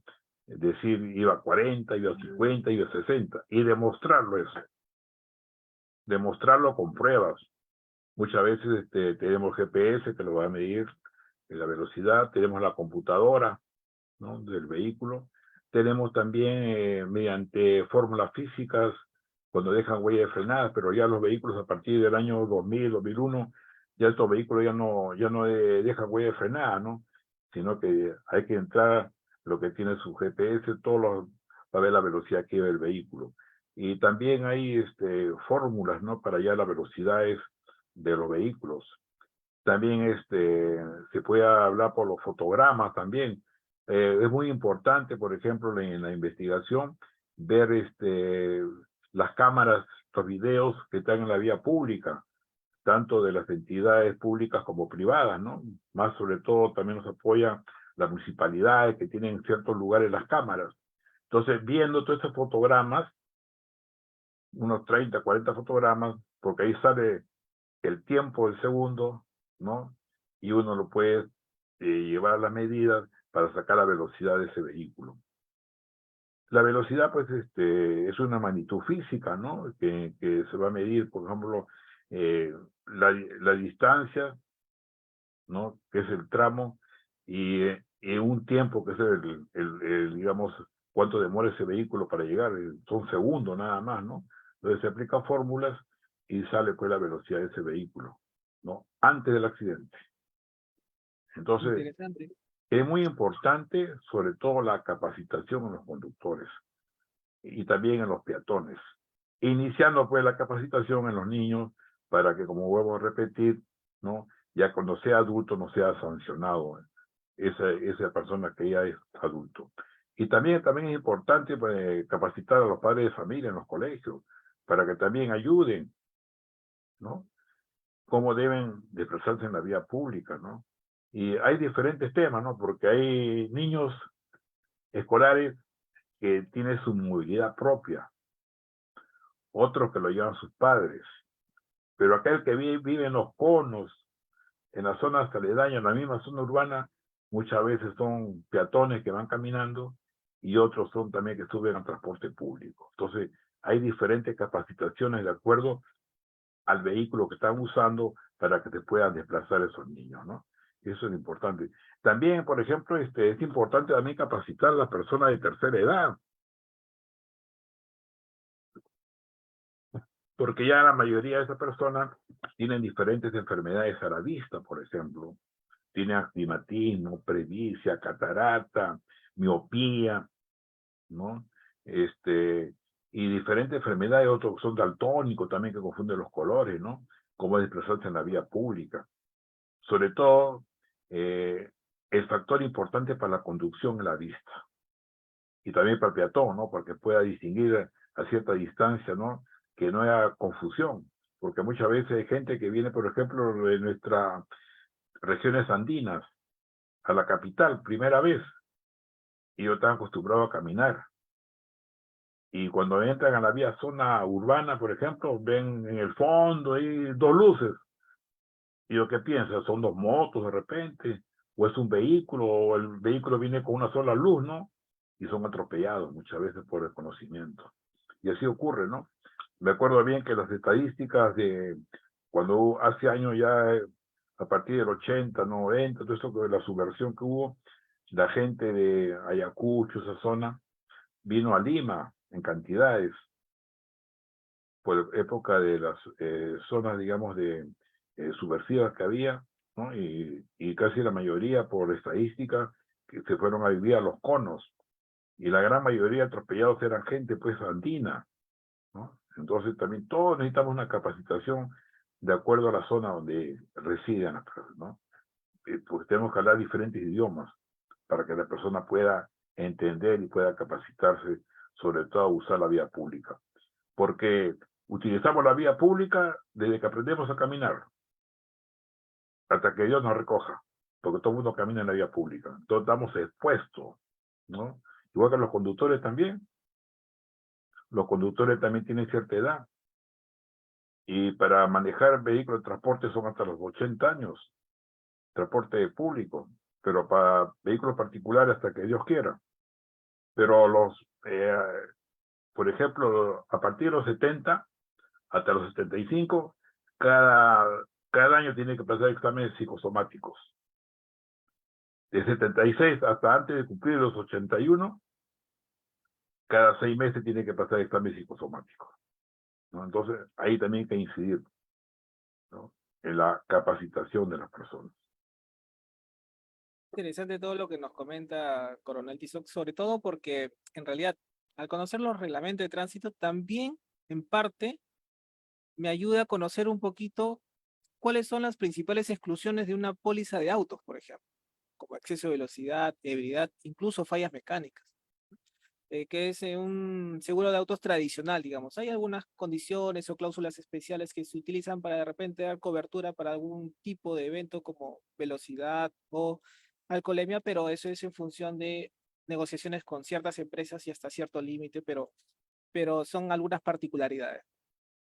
decir iba a 40, iba a 50, iba a 60, y demostrarlo eso. Demostrarlo con pruebas. Muchas veces tenemos GPS que lo va a medir la velocidad, tenemos la computadora, ¿no?, del vehículo. Tenemos también mediante fórmulas físicas cuando dejan huella de frenada, pero ya los vehículos a partir del año 2000, 2001, ya estos vehículos ya no dejan huella de frenada, ¿no?, sino que hay que entrar lo que tiene su GPS, para ver la velocidad que lleva el vehículo. Y también hay fórmulas, ¿no?, para ya las velocidades de los vehículos. También se puede hablar por los fotogramas también. Es muy importante, por ejemplo, en la investigación, ver las cámaras, los videos que están en la vía pública, tanto de las entidades públicas como privadas, ¿no? Más sobre todo también nos apoya las municipalidades que tienen en ciertos lugares las cámaras. Entonces, viendo todos estos fotogramas, unos 30, 40 fotogramas, porque ahí sale el tiempo del segundo, ¿no? Y uno lo puede llevar a las medidas para sacar la velocidad de ese vehículo. La velocidad, pues, es una magnitud física, ¿no?, que se va a medir, por ejemplo, la distancia, ¿no?, que es el tramo, y un tiempo que es digamos, cuánto demora ese vehículo para llegar, son segundos nada más, ¿no? Entonces se aplican fórmulas y sale pues la velocidad de ese vehículo, ¿no?, antes del accidente. Entonces, Interesante. es muy importante, sobre todo, la capacitación en los conductores y también en los peatones. iniciando pues la capacitación en los niños para que, como vuelvo a repetir, ¿no? Ya cuando sea adulto no sea sancionado esa persona que ya es adulto. Y también es importante pues, capacitar a los padres de familia en los colegios para que también ayuden, ¿no? Cómo deben desplazarse en la vía pública, ¿no? Y hay diferentes temas, ¿no? Porque hay niños escolares que tienen su movilidad propia, otros que lo llevan sus padres, pero aquel que vive en los conos, en las zonas aledañas, en la misma zona urbana, muchas veces son peatones que van caminando y otros son también que suben al transporte público. Entonces, hay diferentes capacitaciones de acuerdo al vehículo que están usando para que se puedan desplazar esos niños, ¿no? Eso es importante. También, por ejemplo, es importante también capacitar a las personas de tercera edad, porque ya la mayoría de esas personas tienen diferentes enfermedades a la vista, por ejemplo. Tienen astigmatismo, presbicia, catarata, miopía, ¿no? Y diferentes enfermedades, otros son daltónicos también que confunden los colores, ¿no? Cómo desplazarse en la vía pública. Sobre todo, el factor importante para la conducción es la vista. Y también para el peatón, ¿no? Para que pueda distinguir a cierta distancia, ¿no? Que no haya confusión. Porque muchas veces hay gente que viene, por ejemplo, de nuestras regiones andinas a la capital, primera vez, y ellos están acostumbrados a caminar. Y cuando entran a la vía zona urbana, por ejemplo, ven en el fondo ahí dos luces. ¿Y lo que piensan? ¿Son dos motos de repente? ¿O es un vehículo? ¿O el vehículo viene con una sola luz, no? Y son atropellados muchas veces por desconocimiento. Y así ocurre, ¿no? Me acuerdo bien que las estadísticas de cuando hace años ya, a partir del 80, 90, todo esto de la subversión que hubo, la gente de Ayacucho, esa zona, vino a Lima en cantidades, por época de las zonas, digamos, de subversivas que había, ¿no? Y casi la mayoría, por estadística, que se fueron a vivir a los conos. Y la gran mayoría atropellados eran gente, pues, andina, ¿no? Entonces también todos necesitamos una capacitación de acuerdo a la zona donde residen las personas, ¿no? Porque tenemos que hablar diferentes idiomas para que la persona pueda entender y pueda capacitarse, sobre todo a usar la vía pública. Porque utilizamos la vía pública desde que aprendemos a caminar, hasta que Dios nos recoja, porque todo el mundo camina en la vía pública. Entonces estamos expuestos, ¿no? Igual que los conductores también. Los conductores también tienen cierta edad. Y para manejar vehículos de transporte son hasta los 80 años, transporte público, pero para vehículos particulares hasta que Dios quiera. Pero por ejemplo, a partir de los 70 hasta los 75, cada año tiene que pasar exámenes psicosomáticos. De 76 hasta antes de cumplir los 81, cada 6 meses tiene que pasar exámenes psicosomáticos, ¿no? Entonces, ahí también hay que incidir, ¿no? En la capacitación de las personas. Interesante todo lo que nos comenta Coronel Tizoc, sobre todo porque en realidad al conocer los reglamentos de tránsito también en parte me ayuda a conocer un poquito cuáles son las principales exclusiones de una póliza de autos, por ejemplo, como exceso de velocidad, ebriedad, incluso fallas mecánicas, que es un seguro de autos tradicional, digamos. Hay algunas condiciones o cláusulas especiales que se utilizan para de repente dar cobertura para algún tipo de evento como velocidad o alcoholemia, pero eso es en función de negociaciones con ciertas empresas y hasta cierto límite, pero son algunas particularidades.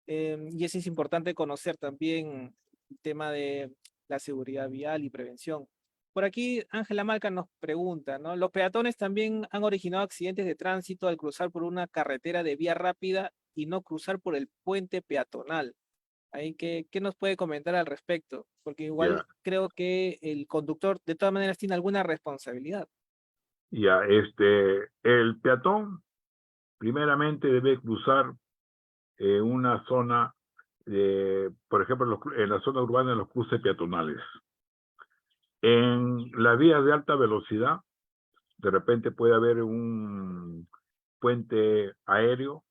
Y eso es importante conocer también el tema de la seguridad vial y prevención. Por aquí, Ángela Malca nos pregunta, ¿no? Los peatones también han originado accidentes de tránsito al cruzar por una carretera de vía rápida y no cruzar por el puente peatonal. Ahí, ¿qué nos puede comentar al respecto? Porque igual Ya, creo que el conductor de todas maneras tiene alguna responsabilidad. ya, el peatón primeramente debe cruzar una zona, por ejemplo, en la zona urbana de los cruces peatonales. En las vías de alta velocidad, de repente puede haber un puente aéreo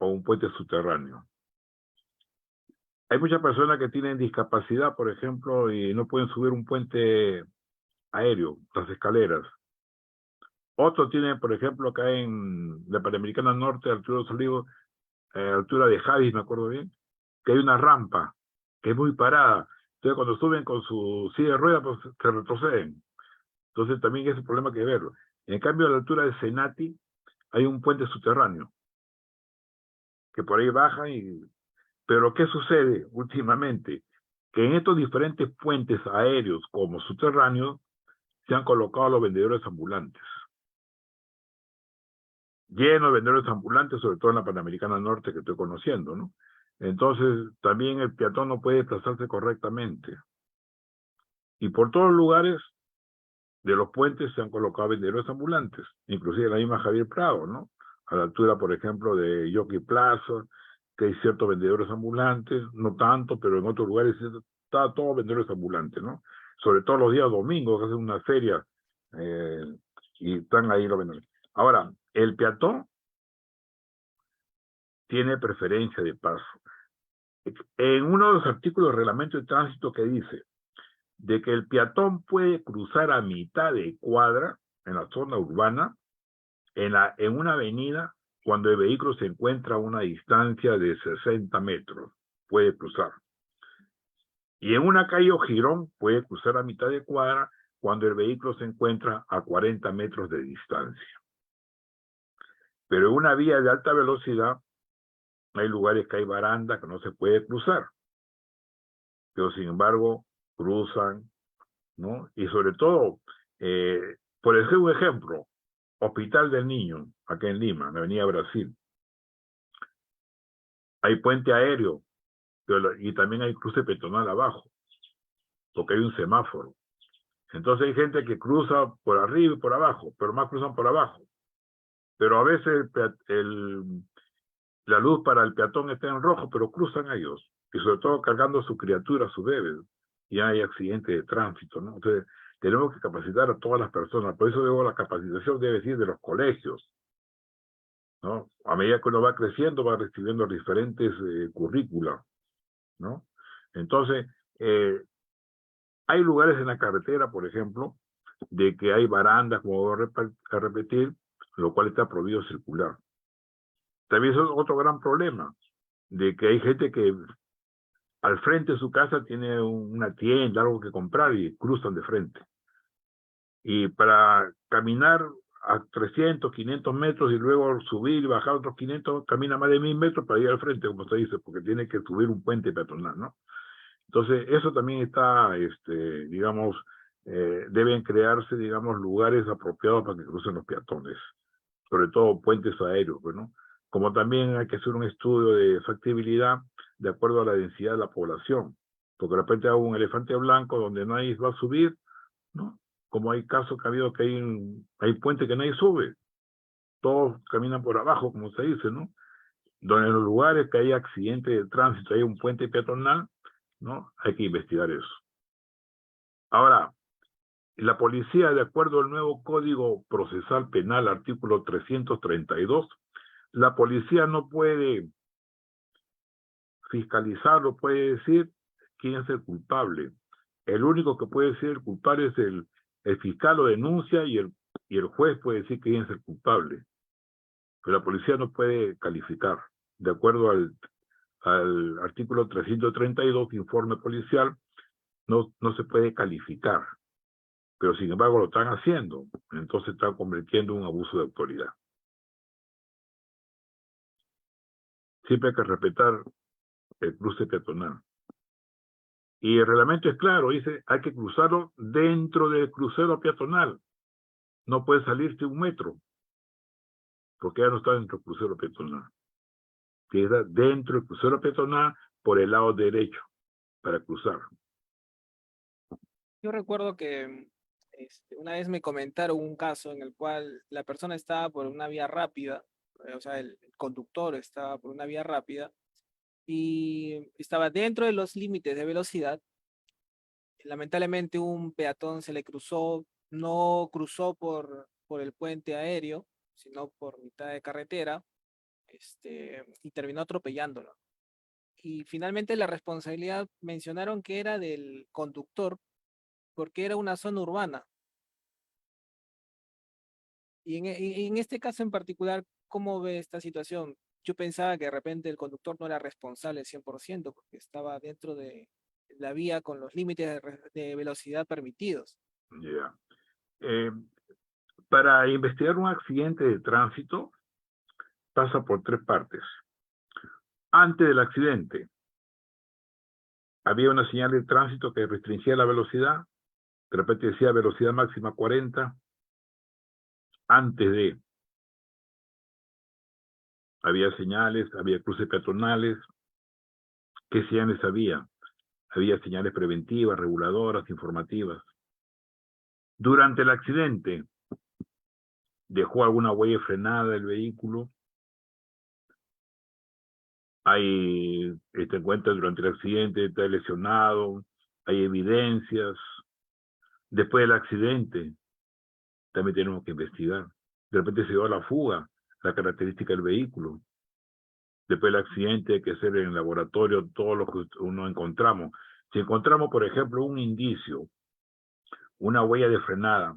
o un puente subterráneo. Hay muchas personas que tienen discapacidad, por ejemplo, y no pueden subir un puente aéreo, las escaleras. Otros tienen, por ejemplo, acá en la Panamericana Norte, altura de los Olivos, altura de Javis, me acuerdo bien, que hay una rampa que es muy parada. Entonces, cuando suben con su silla de ruedas, pues se retroceden. Entonces, también ese problema hay que verlo. En cambio, a la altura de Senati, hay un puente subterráneo, que por ahí baja y... Pero, ¿qué sucede últimamente? Que en estos diferentes puentes aéreos como subterráneos, se han colocado los vendedores ambulantes. Lleno de vendedores ambulantes, sobre todo en la Panamericana Norte que estoy conociendo, ¿no? Entonces, también el peatón no puede desplazarse correctamente. Y por todos los lugares de los puentes se han colocado vendedores ambulantes, inclusive la misma Javier Prado, ¿no? A la altura, por ejemplo, de Yoki Plaza, que hay ciertos vendedores ambulantes, no tanto, pero en otros lugares está todo vendedores ambulantes, ¿no? Sobre todo los días domingos, que hacen una feria, y están ahí los vendedores. Ahora, el peatón tiene preferencia de paso. En uno de los artículos del reglamento de tránsito que dice de que el peatón puede cruzar a mitad de cuadra en la zona urbana, en una avenida, cuando el vehículo se encuentra a una distancia de 60 metros, puede cruzar. Y en una calle o jirón puede cruzar a mitad de cuadra cuando el vehículo se encuentra a 40 metros de distancia. Pero en una vía de alta velocidad, hay lugares que hay baranda que no se puede cruzar, pero sin embargo cruzan, ¿no? Y sobre todo, por ejemplo, Hospital del Niño, acá en Lima, en la Avenida Brasil. Hay puente aéreo, y también hay cruce peatonal abajo, porque hay un semáforo. Entonces hay gente que cruza por arriba y por abajo, pero más cruzan por abajo. Pero a veces la luz para el peatón está en rojo, pero cruzan ellos. Y sobre todo cargando a su criatura, a su bebé. Y hay accidentes de tránsito, ¿no? Entonces, tenemos que capacitar a todas las personas. Por eso digo, la capacitación debe ser de los colegios, ¿no? A medida que uno va creciendo, va recibiendo diferentes currícula, ¿no? Entonces, hay lugares en la carretera, por ejemplo, de que hay barandas, como voy a repetir, lo cual está prohibido circular. También es otro gran problema, de que hay gente que al frente de su casa tiene una tienda, algo que comprar y cruzan de frente. Y para caminar a 300, 500 metros y luego subir y bajar otros 500, camina más de 1000 metros para ir al frente, como se dice, porque tiene que subir un puente peatonal, ¿no? Entonces, eso también está, digamos, deben crearse, digamos, lugares apropiados para que crucen los peatones, sobre todo puentes aéreos, ¿no? Como también hay que hacer un estudio de factibilidad de acuerdo a la densidad de la población, porque de repente hago un elefante blanco donde nadie va a subir, ¿no? Como hay casos que ha habido que hay puentes que nadie sube, todos caminan por abajo, como se dice, ¿no? Donde en los lugares que hay accidentes de tránsito, hay un puente peatonal, ¿no? Hay que investigar eso. Ahora, la policía, de acuerdo al nuevo Código Procesal Penal, artículo 332, la policía no puede fiscalizar o puede decir quién es el culpable. El único que puede decir el culpable es el fiscal o denuncia y el juez puede decir quién es el culpable. Pero la policía no puede calificar. De acuerdo al artículo 332, informe policial, no se puede calificar. Pero sin embargo lo están haciendo. Entonces están convirtiendo en un abuso de autoridad. Siempre hay que respetar el cruce peatonal. Y el reglamento es claro, dice, hay que cruzarlo dentro del crucero peatonal. No puede salirse 1 metro, porque ya no está dentro del crucero peatonal. Queda dentro del crucero peatonal por el lado derecho, para cruzar. Yo recuerdo que una vez me comentaron un caso en el cual la persona estaba por una vía rápida, o sea, el conductor estaba por una vía rápida y estaba dentro de los límites de velocidad. Lamentablemente un peatón se le cruzó, no cruzó por el puente aéreo, sino por mitad de carretera. y terminó atropellándolo. Y finalmente la responsabilidad mencionaron que era del conductor porque era una zona urbana. Y en este caso en particular, ¿cómo ve esta situación? Yo pensaba que de repente el conductor no era responsable al 100% porque estaba dentro de la vía con los límites de velocidad permitidos. Ya. Para investigar un accidente de tránsito, pasa por tres partes. Antes del accidente, había una señal de tránsito que restringía la velocidad, de repente decía velocidad máxima 40. Antes de, había señales, había cruces peatonales. ¿Qué señales había? Había señales preventivas, reguladoras, informativas. Durante el accidente, ¿dejó alguna huella frenada el vehículo? Hay, te encuentras durante el accidente, está lesionado, hay evidencias. Después del accidente, también tenemos que investigar. De repente se dio a la fuga, la característica del vehículo. Después del accidente hay que hacer en el laboratorio todo lo que uno encontramos. Si encontramos, por ejemplo, un indicio, una huella de frenada,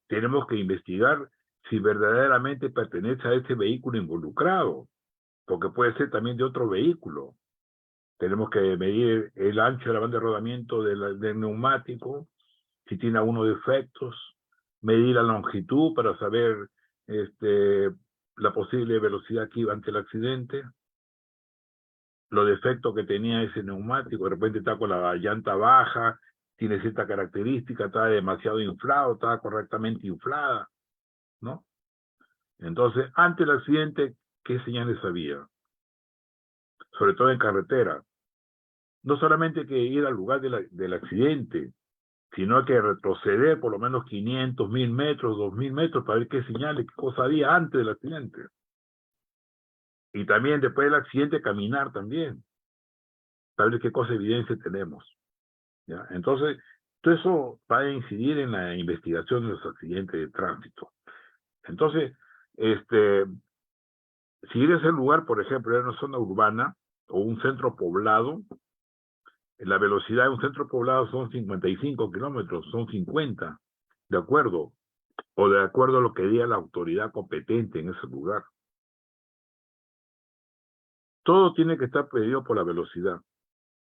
tenemos que investigar si verdaderamente pertenece a ese vehículo involucrado, porque puede ser también de otro vehículo. Tenemos que medir el ancho de la banda de rodamiento del neumático, si tiene algunos defectos, medir la longitud para saber la posible velocidad que iba ante el accidente, los defectos que tenía ese neumático, de repente está con la llanta baja, tiene cierta característica, está demasiado inflado, está correctamente inflada, ¿no? Entonces, ante el accidente, ¿qué señales había? Sobre todo en carretera. No solamente hay que ir al lugar del accidente, sino hay que retroceder por lo menos 500, 1000 metros, 2000 metros para ver qué señales, qué cosa había antes del accidente. Y también después del accidente caminar también, para ver qué cosa evidencia tenemos. ¿Ya? Entonces, todo eso va a incidir en la investigación de los accidentes de tránsito. Entonces, si ir a ese lugar, por ejemplo, en una zona urbana o un centro poblado, la velocidad de un centro poblado son 55 kilómetros, son 50, ¿de acuerdo? O de acuerdo a lo que diga la autoridad competente en ese lugar. Todo tiene que estar pedido por la velocidad.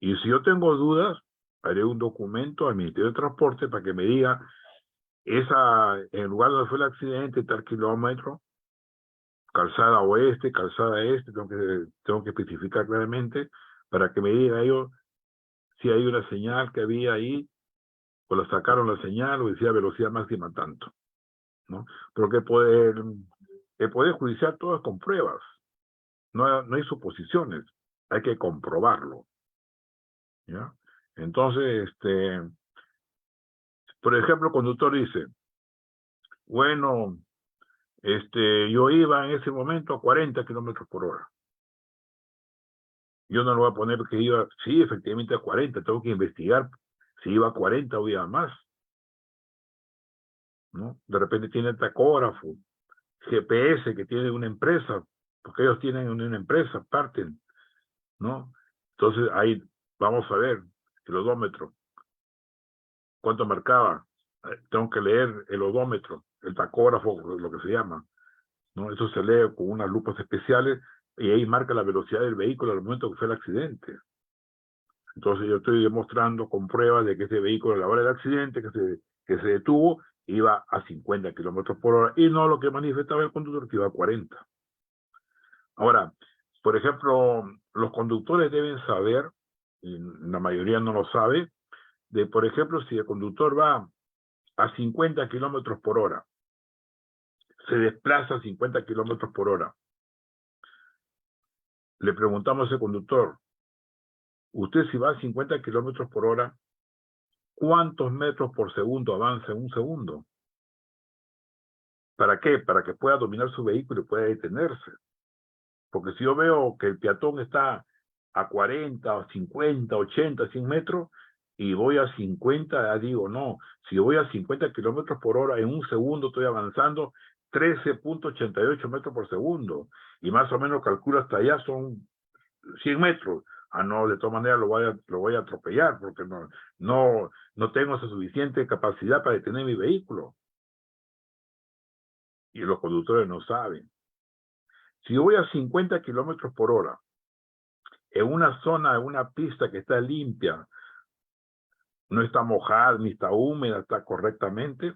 Y si yo tengo dudas, haré un documento al Ministerio de Transporte para que me diga en el lugar donde fue el accidente, tal kilómetro, calzada oeste, calzada este, tengo que especificar claramente para que me diga ellos si hay una señal que había ahí, o la sacaron la señal, o decía velocidad máxima tanto, ¿no? Pero que el poder judicial todo es con pruebas, no hay suposiciones, hay que comprobarlo, ¿ya? Entonces, por ejemplo, el conductor dice, bueno, yo iba en ese momento a 40 kilómetros por hora. Yo no lo voy a poner porque iba, sí, efectivamente a 40, tengo que investigar si iba a 40 o iba más, ¿no? De repente tiene el tacógrafo, GPS que tiene una empresa, porque ellos tienen una empresa, parten, ¿no? Entonces ahí vamos a ver el odómetro, cuánto marcaba. Tengo que leer el odómetro, el tacógrafo, lo que se llama, ¿no? Eso se lee con unas lupas especiales y ahí marca la velocidad del vehículo al momento que fue el accidente. Entonces yo estoy demostrando con pruebas de que ese vehículo a la hora del accidente que se detuvo iba a 50 kilómetros por hora y no lo que manifestaba el conductor que iba a 40. Ahora, por ejemplo, los conductores deben saber, y la mayoría no lo sabe, de por ejemplo, si el conductor va a 50 kilómetros por hora, se desplaza a 50 kilómetros por hora. Le preguntamos al conductor, usted si va a 50 kilómetros por hora, ¿cuántos metros por segundo avanza en un segundo? ¿Para qué? Para que pueda dominar su vehículo y pueda detenerse. Porque si yo veo que el peatón está a 40, 50, 80, 100 metros, y voy a 50, ya digo, no, si voy a 50 kilómetros por hora, en un segundo estoy avanzando 13.88 metros por segundo, y más o menos calculo hasta allá son 100 metros. Ah, no, de todas maneras lo voy a atropellar, porque no tengo esa suficiente capacidad para detener mi vehículo. Y los conductores no saben. Si yo voy a 50 kilómetros por hora, en una zona, en una pista que está limpia, no está mojada, ni está húmeda, está correctamente,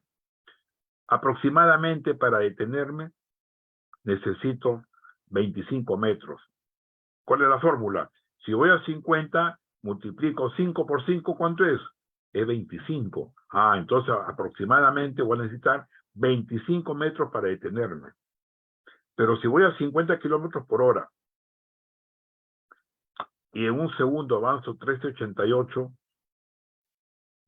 aproximadamente para detenerme necesito 25 metros. ¿Cuál es la fórmula? Si voy a 50, multiplico 5 por 5, ¿cuánto es? Es 25. Ah, entonces aproximadamente voy a necesitar 25 metros para detenerme. Pero si voy a 50 kilómetros por hora y en un segundo avanzo 13.88,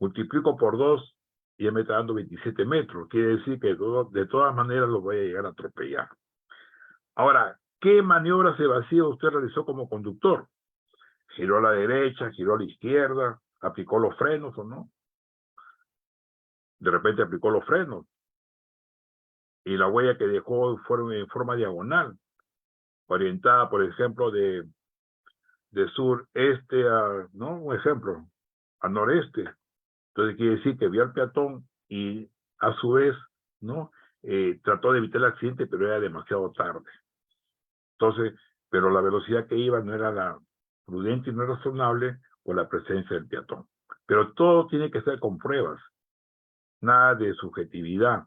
multiplico por 2 y ya me está dando 27 metros. Quiere decir que de todas maneras lo voy a llegar a atropellar. Ahora, ¿qué maniobras evasivas usted realizó como conductor? ¿Giró a la derecha, giró a la izquierda, aplicó los frenos o no? De repente aplicó los frenos y la huella que dejó fue en forma diagonal, orientada, por ejemplo, de sureste a, ¿no? Un ejemplo, a noreste. Entonces quiere decir que vio al peatón y a su vez, ¿no? Trató de evitar el accidente, pero era demasiado tarde. Entonces, pero la velocidad que iba no era la prudente y no era razonable por la presencia del peatón. Pero todo tiene que ser con pruebas, nada de subjetividad.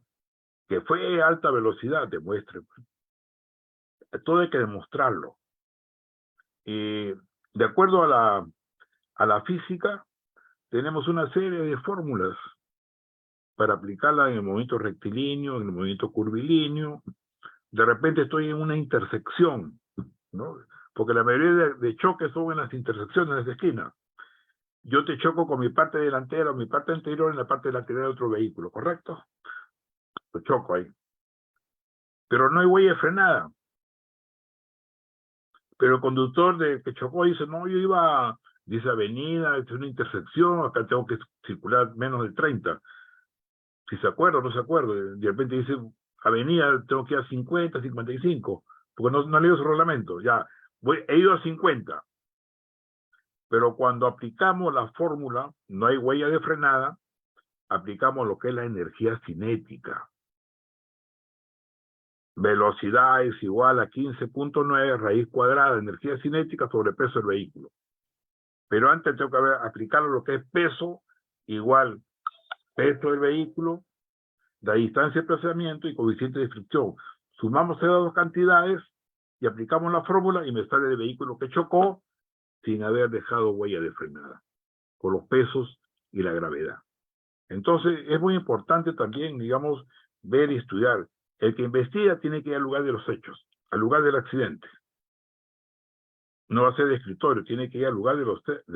Que fue alta velocidad, demuestre. Todo hay que demostrarlo. Y de acuerdo a la física, tenemos una serie de fórmulas para aplicarla en el movimiento rectilíneo, en el movimiento curvilíneo. De repente estoy en una intersección, ¿no? Porque la mayoría de choques son en las intersecciones de esquina. Yo te choco con mi parte delantera o mi parte anterior en la parte lateral de otro vehículo, ¿correcto? Lo choco ahí. Pero no hay huella de frenada. Pero el conductor que chocó dice, no, yo iba, dice avenida, es una intersección, acá tengo que circular menos de 30. Si se acuerda o no se acuerda, de repente dice, avenida, tengo que ir a 50, 55, porque no he leído su reglamento. Ya, he ido a 50. Pero cuando aplicamos la fórmula, no hay huella de frenada, aplicamos lo que es la energía cinética. Velocidad es igual a 15.9 raíz cuadrada de energía cinética sobre peso del vehículo. Pero antes tengo que aplicar lo que es peso igual peso del vehículo, la distancia de desplazamiento y coeficiente de fricción. Sumamos esas dos cantidades y aplicamos la fórmula y me sale el vehículo que chocó sin haber dejado huella de frenada, con los pesos y la gravedad. Entonces, es muy importante también, digamos, ver y estudiar. El que investiga tiene que ir al lugar de los hechos, al lugar del accidente. No va a ser de escritorio, tiene que ir al lugar de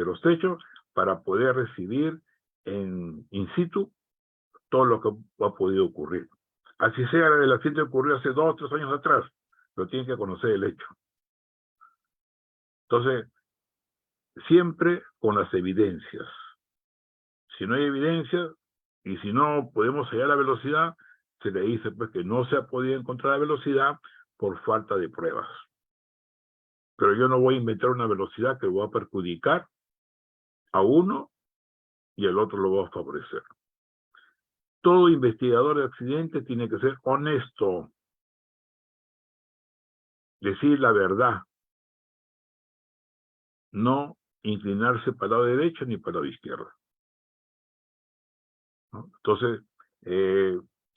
los hechos para poder recibir in situ todo lo que ha podido ocurrir. Así sea, el accidente ocurrió hace 2 o 3 años atrás, pero tiene que conocer el hecho. Entonces, siempre con las evidencias. Si no hay evidencia y si no podemos hallar la velocidad, se le dice pues que no se ha podido encontrar la velocidad por falta de pruebas. Pero yo no voy a inventar una velocidad que va a perjudicar a uno y el otro lo va a favorecer. Todo investigador de accidentes tiene que ser honesto, decir la verdad, no inclinarse para el lado derecho ni para el lado izquierdo, ¿no? Entonces,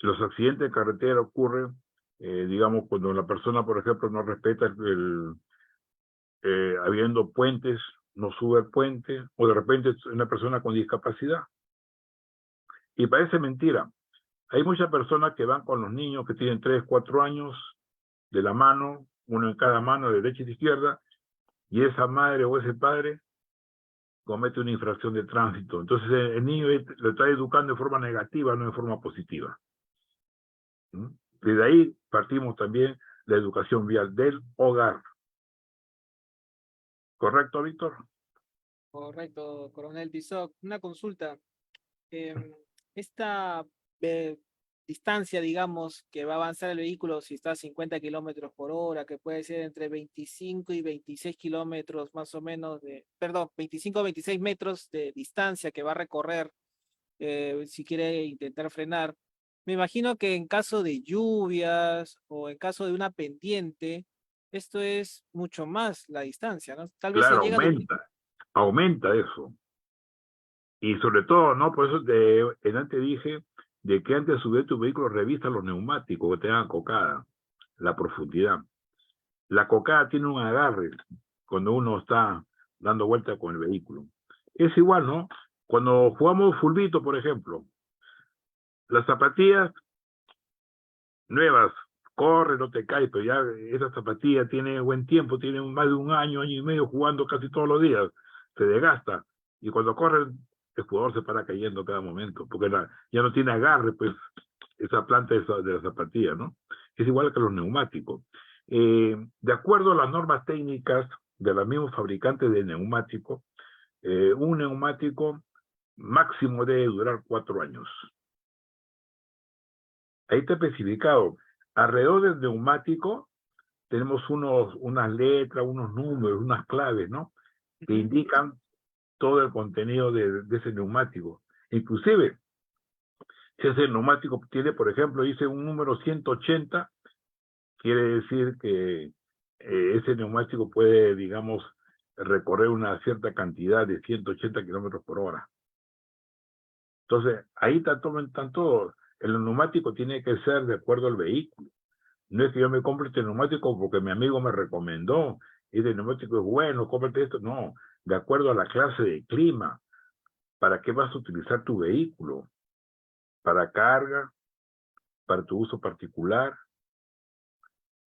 los accidentes de carretera ocurren, digamos, cuando la persona, por ejemplo, no respeta habiendo puentes, no sube el puente, o de repente es una persona con discapacidad. Y parece mentira. Hay muchas personas que van con los niños que tienen 3, 4 años de la mano, uno en cada mano, de derecha y de izquierda, y esa madre o ese padre comete una infracción de tránsito. Entonces el niño lo está educando de forma negativa, no de forma positiva. Desde ahí partimos también la educación vial del hogar. ¿Correcto, Víctor? Correcto, coronel Tizoc. Una consulta. em, esta eh, distancia, digamos, que va a avanzar el vehículo si está a 50 kilómetros por hora, que puede ser entre 25 y 26 kilómetros más o menos perdón, 25 o 26 metros de distancia que va a recorrer si quiere intentar frenar. Me imagino que en caso de lluvias o en caso de una pendiente, esto es mucho más la distancia, ¿no? Tal vez se Claro, llega a aumenta eso. Y sobre todo, ¿no? Por eso antes dije de que antes de subir tu vehículo revisa los neumáticos que tengan cocada, la profundidad. La cocada tiene un agarre cuando uno está dando vuelta con el vehículo. Es igual, ¿no? Cuando jugamos fulbito, por ejemplo, las zapatillas nuevas, corre, no te caes, pero ya esa zapatilla tiene buen tiempo, tiene más de un año, año y medio jugando casi todos los días, se desgasta. Y cuando corre, el jugador se para cayendo cada momento, porque ya no tiene agarre, pues, esa planta de la zapatilla, ¿no? Es igual que los neumáticos. De acuerdo a las normas técnicas de los mismos fabricantes de neumáticos, un neumático máximo debe durar 4 años. Ahí está especificado. Alrededor del neumático tenemos unas letras, unos números, unas claves, ¿no? Que indican todo el contenido de ese neumático. Inclusive, si ese neumático tiene, por ejemplo, dice un número 180, quiere decir que ese neumático puede, digamos, recorrer una cierta cantidad de 180 kilómetros por hora. Entonces, ahí están todos. El neumático tiene que ser de acuerdo al vehículo. No es que yo me compre este neumático porque mi amigo me recomendó, este neumático es bueno, cómprate esto. No, de acuerdo a la clase de clima, ¿para qué vas a utilizar tu vehículo? ¿Para carga? ¿Para tu uso particular?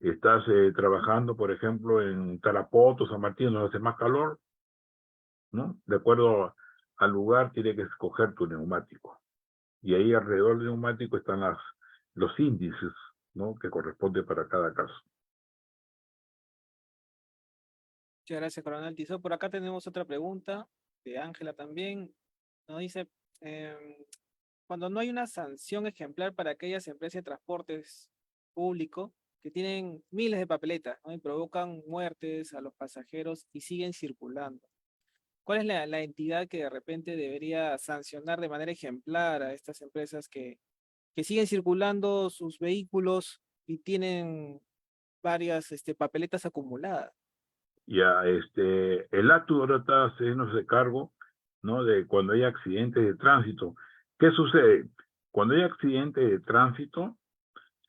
¿Estás trabajando, por ejemplo, en Tarapoto, San Martín, donde hace más calor? ¿No? De acuerdo al lugar, tienes que escoger tu neumático. Y ahí alrededor del neumático están los índices, ¿no? Que corresponde para cada caso. Muchas gracias, coronel Tizó. Por acá tenemos otra pregunta de Ángela también. Nos dice, cuando no hay una sanción ejemplar para aquellas empresas de transportes público que tienen miles de papeletas, ¿no? Y provocan muertes a los pasajeros y siguen circulando. ¿Cuál es la entidad que de repente debería sancionar de manera ejemplar a estas empresas que siguen circulando sus vehículos y tienen varias papeletas acumuladas? Ya, el acto ahora está haciéndose cargo, ¿no? De cuando hay accidentes de tránsito. ¿Qué sucede? Cuando hay accidentes de tránsito,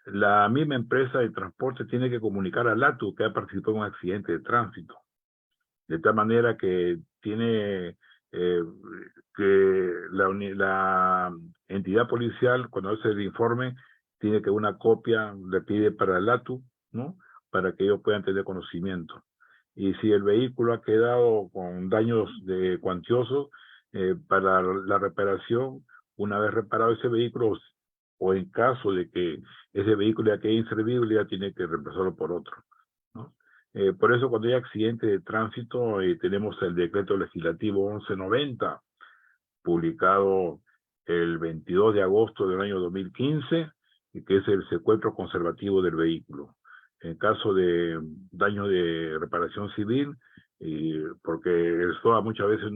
la misma empresa de transporte tiene que comunicar al ATU que ha participado en un accidente de tránsito. De tal manera que tiene que la entidad policial, cuando hace el informe, tiene que una copia, le pide para el ATU, ¿no? Para que ellos puedan tener conocimiento. Y si el vehículo ha quedado con daños cuantiosos, para la reparación, una vez reparado ese vehículo, o en caso de que ese vehículo ya quede inservible, ya tiene que reemplazarlo por otro, ¿no? Por eso cuando hay accidente de tránsito, tenemos el decreto legislativo 1190, publicado el 22 de agosto del año 2015, que es el secuestro conservativo del vehículo. En caso de daño de reparación civil, porque el SOA muchas veces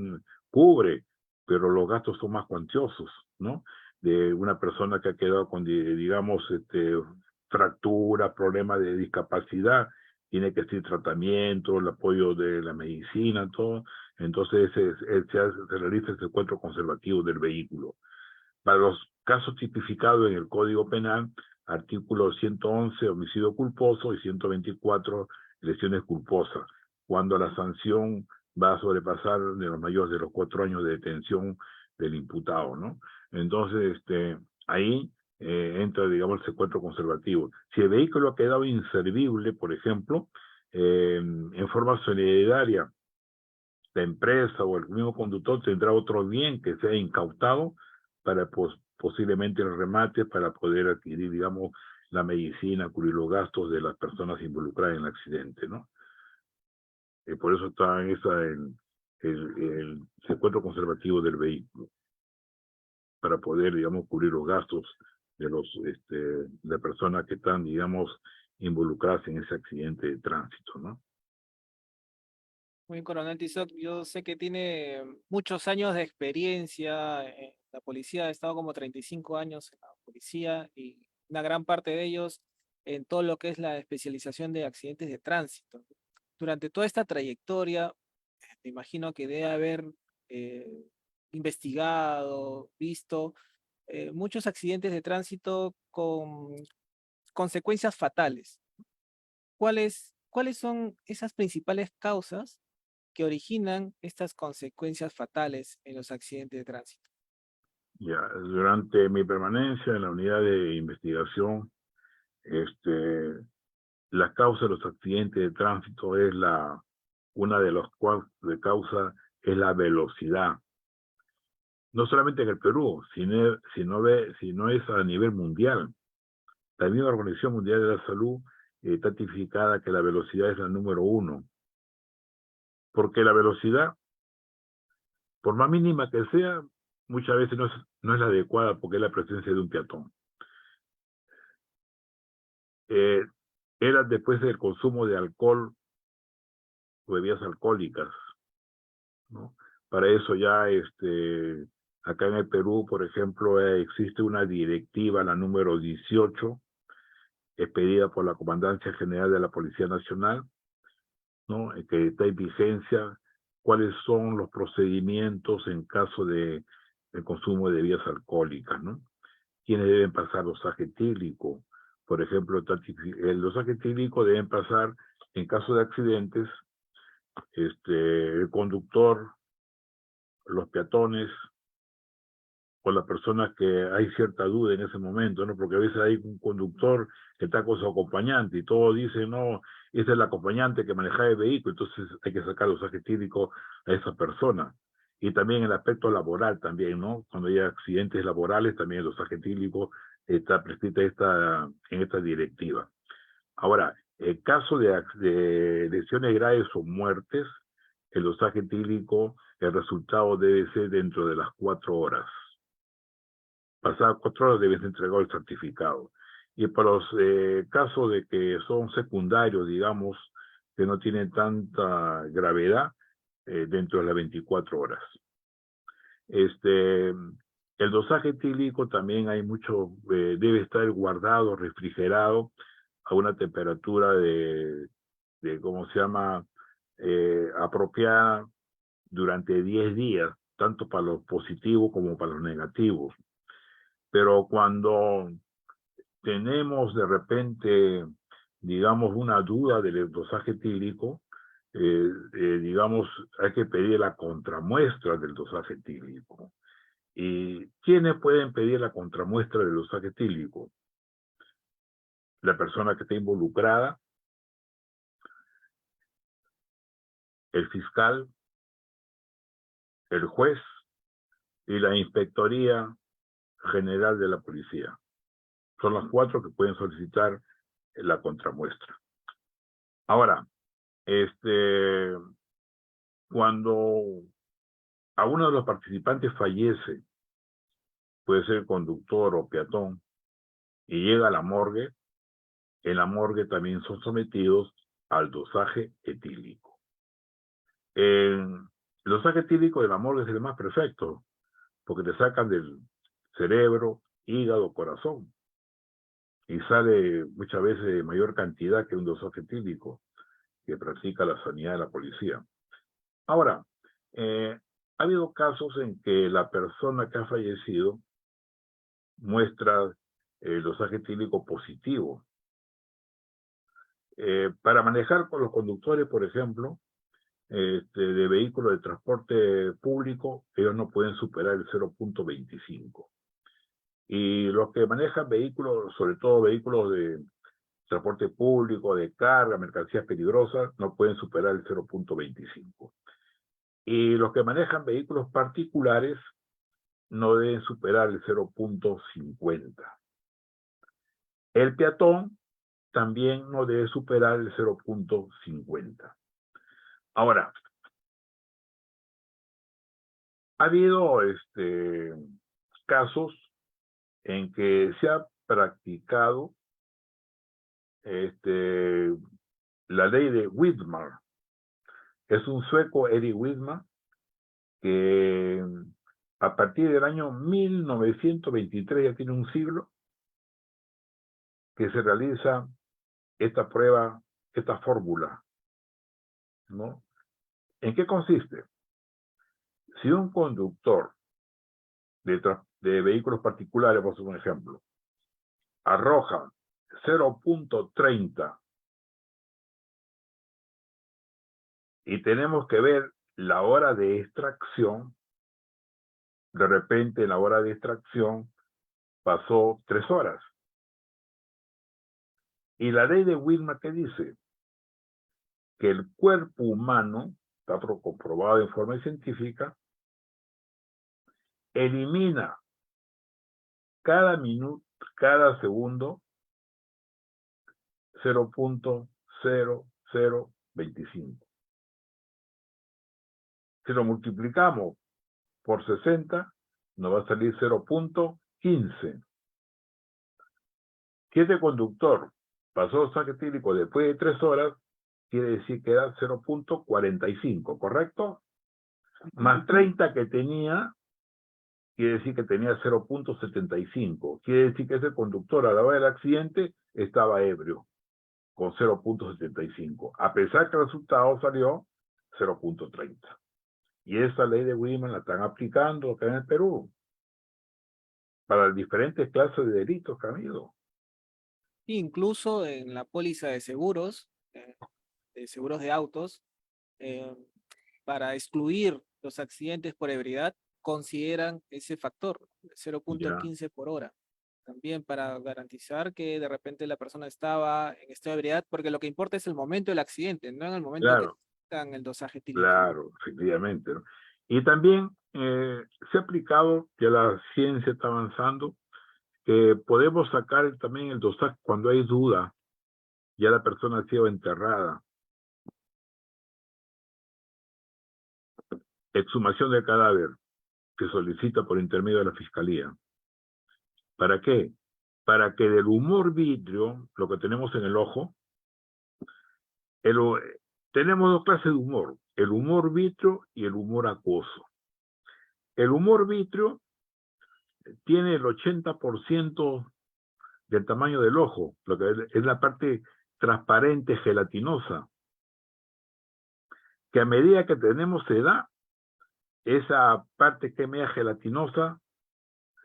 cubre, pero los gastos son más cuantiosos, ¿no? De una persona que ha quedado con, digamos, fractura, problema de discapacidad, tiene que ser tratamiento, el apoyo de la medicina, todo. Entonces se realiza el secuestro conservativo del vehículo. Para los casos tipificados en el Código Penal, artículo 111, homicidio culposo, y 124, lesiones culposas, cuando la sanción va a sobrepasar de los mayores de los 4 años de detención del imputado, ¿no? Entonces, ahí entra, digamos, el secuestro conservativo. Si el vehículo ha quedado inservible, por ejemplo, en forma solidaria, la empresa o el mismo conductor tendrá otro bien que sea incautado para posiblemente el remate, para poder adquirir, digamos, la medicina, cubrir los gastos de las personas involucradas en el accidente, ¿no? Por eso está el secuestro conservativo del vehículo para poder, digamos, cubrir los gastos de personas que están, digamos, involucradas en ese accidente de tránsito, ¿no? Muy bien, Coronel Tizoc, yo sé que tiene muchos años de experiencia en la policía, ha estado como 35 años en la policía y una gran parte de ellos en todo lo que es la especialización de accidentes de tránsito. Durante toda esta trayectoria, me imagino que debe haber eh, investigado, visto muchos accidentes de tránsito con consecuencias fatales. ¿Cuáles son esas principales causas que originan estas consecuencias fatales en los accidentes de tránsito? Ya, durante mi permanencia en la unidad de investigación, la causa de los accidentes de tránsito es una de las de causa es la velocidad. No solamente en el Perú, sino es a nivel mundial. La misma Organización Mundial de la Salud está tipificada que la velocidad es la número uno. Porque la velocidad, por más mínima que sea, muchas veces no es la adecuada porque es la presencia de un peatón. Eh, Era después del consumo de alcohol o bebidas alcohólicas, ¿no? Para eso ya, acá en el Perú, por ejemplo, existe una directiva, la número 18, expedida por la Comandancia General de la Policía Nacional, ¿no? Que está en vigencia, cuáles son los procedimientos en caso de el consumo de bebidas alcohólicas, ¿no? Quiénes deben pasar dosaje etílico. Por ejemplo, el dosaje etílico deben pasar en caso de accidentes, el conductor, los peatones o las personas que hay cierta duda en ese momento, ¿no? Porque a veces hay un conductor que está con su acompañante y todos dicen, no, ese es el acompañante que maneja el vehículo, entonces hay que sacar dosaje etílico a esa persona. Y también el aspecto laboral también, ¿no? Cuando hay accidentes laborales, también el dosaje etílico está prescrita en esta directiva. Ahora, en caso de lesiones graves o muertes, el dosaje etílico, el resultado debe ser dentro de las 4 horas. Pasadas 4 horas debe ser entregado el certificado. Y para los casos de que son secundarios, digamos, que no tienen tanta gravedad, dentro de las 24 horas. El dosaje etílico también hay mucho, debe estar guardado, refrigerado a una temperatura ¿cómo se llama?, apropiada durante 10 días, tanto para los positivos como para los negativos. Pero cuando tenemos de repente, digamos, una duda del dosaje etílico, digamos, hay que pedir la contramuestra del dosaje etílico. ¿Y quiénes pueden pedir la contramuestra del dosaje etílico? La persona que está involucrada, el fiscal, el juez y la Inspectoría General de la Policía. Son los 4 que pueden solicitar la contramuestra. Ahora, cuando a uno de los participantes fallece, puede ser conductor o peatón, y llega a la morgue, en la morgue también son sometidos al dosaje etílico. El dosaje etílico de la morgue es el más perfecto, porque te sacan del cerebro, hígado, corazón, y sale muchas veces mayor cantidad que un dosaje etílico que practica la sanidad de la policía. Ahora, ha habido casos en que la persona que ha fallecido muestra el dosaje etílico positivo. Para manejar con los conductores, por ejemplo, de vehículos de transporte público, ellos no pueden superar el 0.25. Y los que manejan vehículos, sobre todo vehículos de transporte público, de carga, mercancías peligrosas, no pueden superar el 0.25. Y los que manejan vehículos particulares no deben superar el 0.50. El peatón también no debe superar el 0.50. Ahora, Ha habido casos en que se ha practicado la ley de Widmar. Es un sueco, Erik Widmar, que a partir del año 1923, ya tiene un siglo, que se realiza esta prueba, esta fórmula, ¿no? ¿En qué consiste? Si un conductor de vehículos particulares, por un ejemplo, arroja 0.30 y tenemos que ver la hora de extracción, de repente en la hora de extracción pasó 3 horas. Y la ley de Widmar, ¿qué dice? Que el cuerpo humano, está comprobado de forma científica, elimina cada minuto, cada segundo 0.0025. Si lo multiplicamos por 60, nos va a salir 0.15. Si este conductor pasó dosaje etílico después de 3 horas, quiere decir que era 0.45, ¿correcto? Más 30 que tenía, quiere decir que tenía 0.75. Quiere decir que ese conductor a la hora del accidente estaba ebrio, con 0.75. A pesar que el resultado salió 0.30. Y esa ley de Widmar la están aplicando acá en el Perú para las diferentes clases de delitos que ha habido. Incluso en la póliza de seguros de autos, para excluir los accidentes por ebriedad, consideran ese factor, Ya, 0.15 por hora. También para garantizar que de repente la persona estaba en estado de ebriedad, porque lo que importa es el momento del accidente, no en el momento que claro, tengan el dosaje etílico. claro, efectivamente, ¿no? Y también se ha aplicado, ya la ciencia está avanzando, que podemos sacar también el dosaje cuando hay duda, ya la persona ha sido enterrada. Exhumación del cadáver, que solicita por intermedio de la fiscalía. ¿Para qué? Para que del humor vitrio, lo que tenemos en el ojo, tenemos 2 clases de humor, el humor vitrio y el humor acuoso. El humor vitrio tiene el 80% del tamaño del ojo, lo que es la parte transparente, gelatinosa, que a medida que tenemos edad, esa parte que es media gelatinosa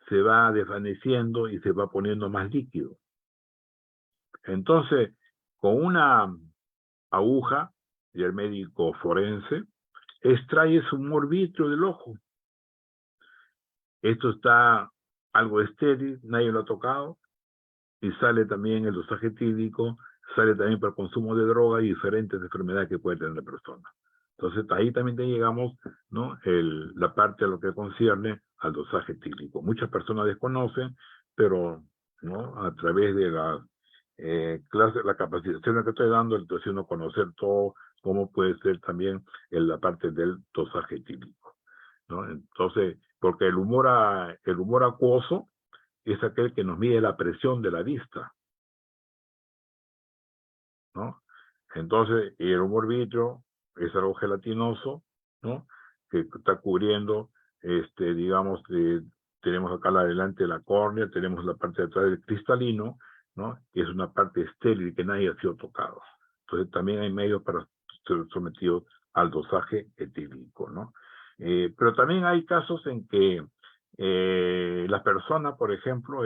se va desvaneciendo y se va poniendo más líquido. Entonces, con una aguja, y el médico forense extrae ese humor vitrio del ojo. Esto está algo estéril, nadie lo ha tocado, y sale también el dosaje etílico, sale también por consumo de droga y diferentes enfermedades que puede tener la persona. Entonces, ahí también llegamos, ¿no? La parte de lo que concierne al dosaje etílico. Muchas personas desconocen, pero, ¿no? A través de la la capacitación que estoy dando, estoy haciendo conocer todo cómo puede ser también en la parte del dosaje etílico, ¿no? Entonces, porque el humor acuoso es aquel que nos mide la presión de la vista, ¿no? Entonces, el humor vitrio es algo gelatinoso, ¿no? Que está cubriendo, digamos, tenemos acá adelante la córnea, tenemos la parte de atrás del cristalino, ¿no? Que es una parte estéril que nadie ha sido tocado. Entonces, también hay medios para ser sometidos al dosaje etílico, ¿no? Pero también hay casos en que las personas, por ejemplo,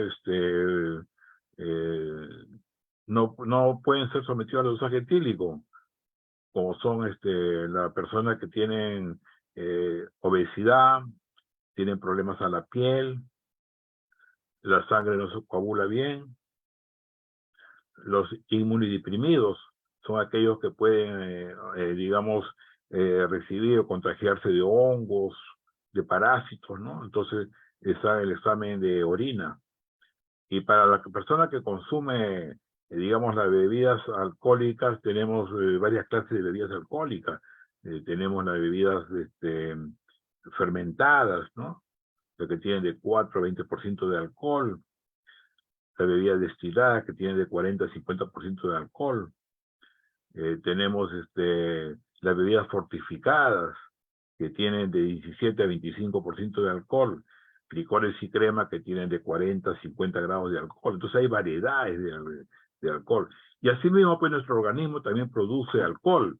no pueden ser sometidos al dosaje etílico, como son las personas que tienen obesidad, tienen problemas a la piel, la sangre no se coagula bien. Los inmunodeprimidos son aquellos que pueden, digamos, recibir o contagiarse de hongos, de parásitos, ¿no? Entonces, está el examen de orina. Y para la persona que consume, digamos, las bebidas alcohólicas, tenemos varias clases de bebidas alcohólicas. Tenemos las bebidas fermentadas, ¿no? Que tienen de 4 a 20% de alcohol, la bebida destilada que tiene de 40 a 50% de alcohol, tenemos las bebidas fortificadas que tienen de 17 a 25% de alcohol, licores y crema que tienen de 40 a 50 grados de alcohol. Entonces hay variedades de alcohol. Y así mismo, pues nuestro organismo también produce alcohol,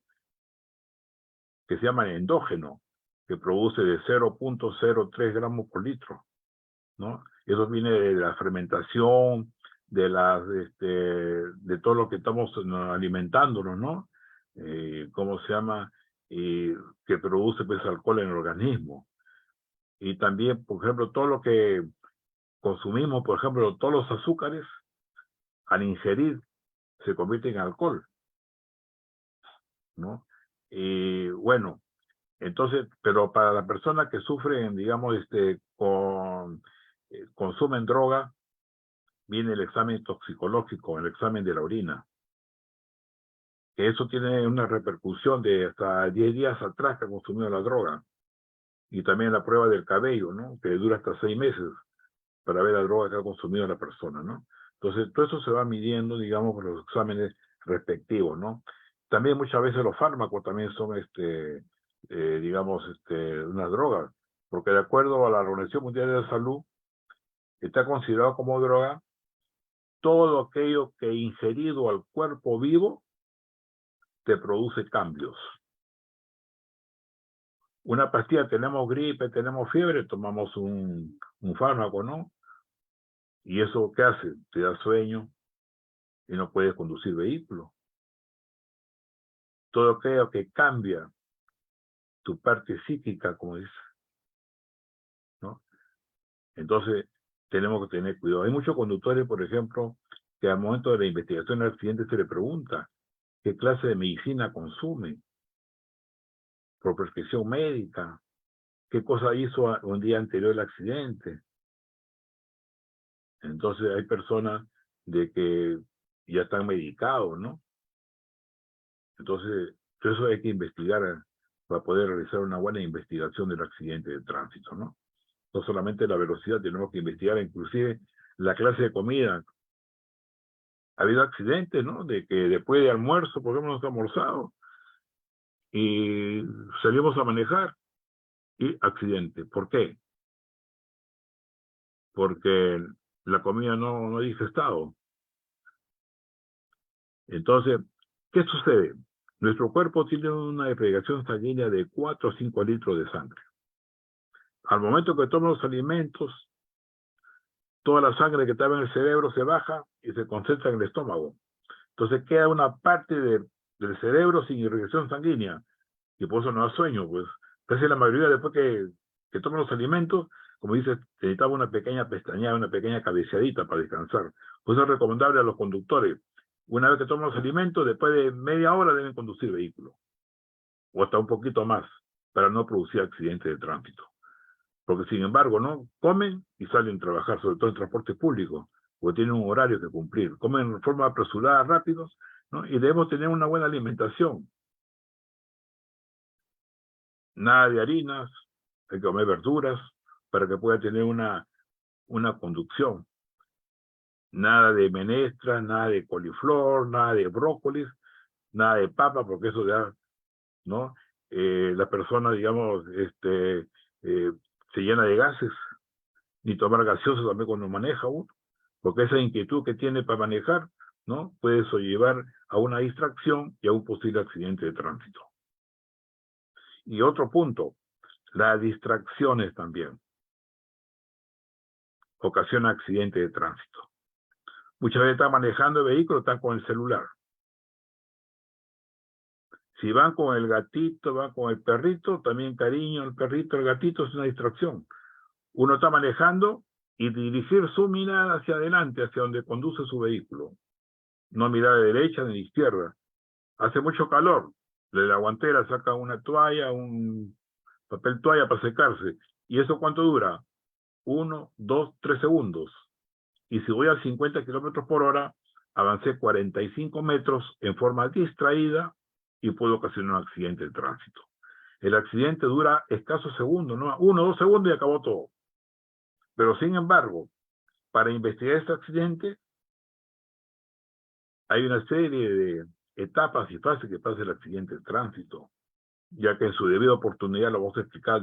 que se llama endógeno, que produce de 0.03 gramos por litro, ¿no? Eso viene de la fermentación, de todo lo que estamos alimentándonos, ¿no? ¿Cómo se llama? Que produce pues alcohol en el organismo. Y también, por ejemplo, todo lo que consumimos, por ejemplo, todos los azúcares, al ingerir, se convierten en alcohol, ¿no? Y bueno, entonces, pero para la persona que sufre, digamos, consumen droga, viene el examen toxicológico, el examen de la orina. Que eso tiene una repercusión de hasta 10 días atrás que ha consumido la droga. Y también la prueba del cabello, ¿no? Que dura hasta 6 meses para ver la droga que ha consumido la persona, ¿no? Entonces, todo eso se va midiendo, digamos, por los exámenes respectivos, ¿no? También muchas veces los fármacos también son, digamos, unas drogas, porque de acuerdo a la Organización Mundial de la Salud, está considerado como droga todo aquello que ingerido al cuerpo vivo te produce cambios. Una pastilla, tenemos gripe, tenemos fiebre, tomamos un fármaco, ¿no? ¿Y eso qué hace? Te da sueño y no puedes conducir vehículo. Todo aquello que cambia tu parte psíquica, como dice, ¿no? Entonces, tenemos que tener cuidado. Hay muchos conductores, por ejemplo, que al momento de la investigación del accidente se le pregunta qué clase de medicina consume, por prescripción médica, qué cosa hizo un día anterior al accidente. Entonces hay personas de que ya están medicados, ¿no? Entonces, todo eso hay que investigar para poder realizar una buena investigación del accidente de tránsito, ¿no? No solamente la velocidad, tenemos que investigar inclusive la clase de comida. Ha habido accidentes, ¿no? De que después de almuerzo, por ejemplo, nos hemos almorzado y salimos a manejar y accidente. ¿Por qué? Porque la comida no ha digestado. Entonces, ¿qué sucede? Nuestro cuerpo tiene una irrigación sanguínea de 4 o 5 litros de sangre. Al momento que toman los alimentos, toda la sangre que estaba en el cerebro se baja y se concentra en el estómago. Entonces queda una parte del cerebro sin irrigación sanguínea y por eso no da sueño, pues. Casi la mayoría después que toman los alimentos, como dices, necesitaba una pequeña pestañeada, una pequeña cabeceadita para descansar. Por eso es recomendable a los conductores, una vez que toman los alimentos, después de media hora deben conducir vehículo, o hasta un poquito más, para no producir accidentes de tránsito. Porque sin embargo, ¿no? Comen y salen a trabajar, sobre todo en transporte público, porque tienen un horario que cumplir. Comen de forma apresurada, rápidos, ¿no? Y debemos tener una buena alimentación. Nada de harinas, hay que comer verduras para que pueda tener una conducción. Nada de menestras, nada de coliflor, nada de brócolis, nada de papa, porque eso ya, ¿no? La persona, digamos, se llena de gases, ni tomar gaseosa también cuando maneja uno, porque esa inquietud que tiene para manejar, ¿no? Puede eso llevar a una distracción y a un posible accidente de tránsito. Y otro punto, las distracciones también ocasionan accidentes de tránsito. Muchas veces están manejando el vehículo, están con el celular. Si van con el gatito, van con el perrito, también cariño, el perrito, el gatito es una distracción. Uno está manejando y dirigir su mirada hacia adelante, hacia donde conduce su vehículo. No mirar de derecha ni de izquierda. Hace mucho calor. De la guantera saca una toalla, un papel toalla para secarse. ¿Y eso cuánto dura? 1, 2, 3 segundos. Y si voy a 50 kilómetros por hora, avancé 45 metros en forma distraída y puedo ocasionar un accidente de tránsito. El accidente dura escasos segundos, ¿no? 1 o 2 segundos y acabó todo. Pero sin embargo, para investigar este accidente, hay una serie de etapas y fases que pasa el accidente de tránsito, ya que en su debida oportunidad lo vamos a explicar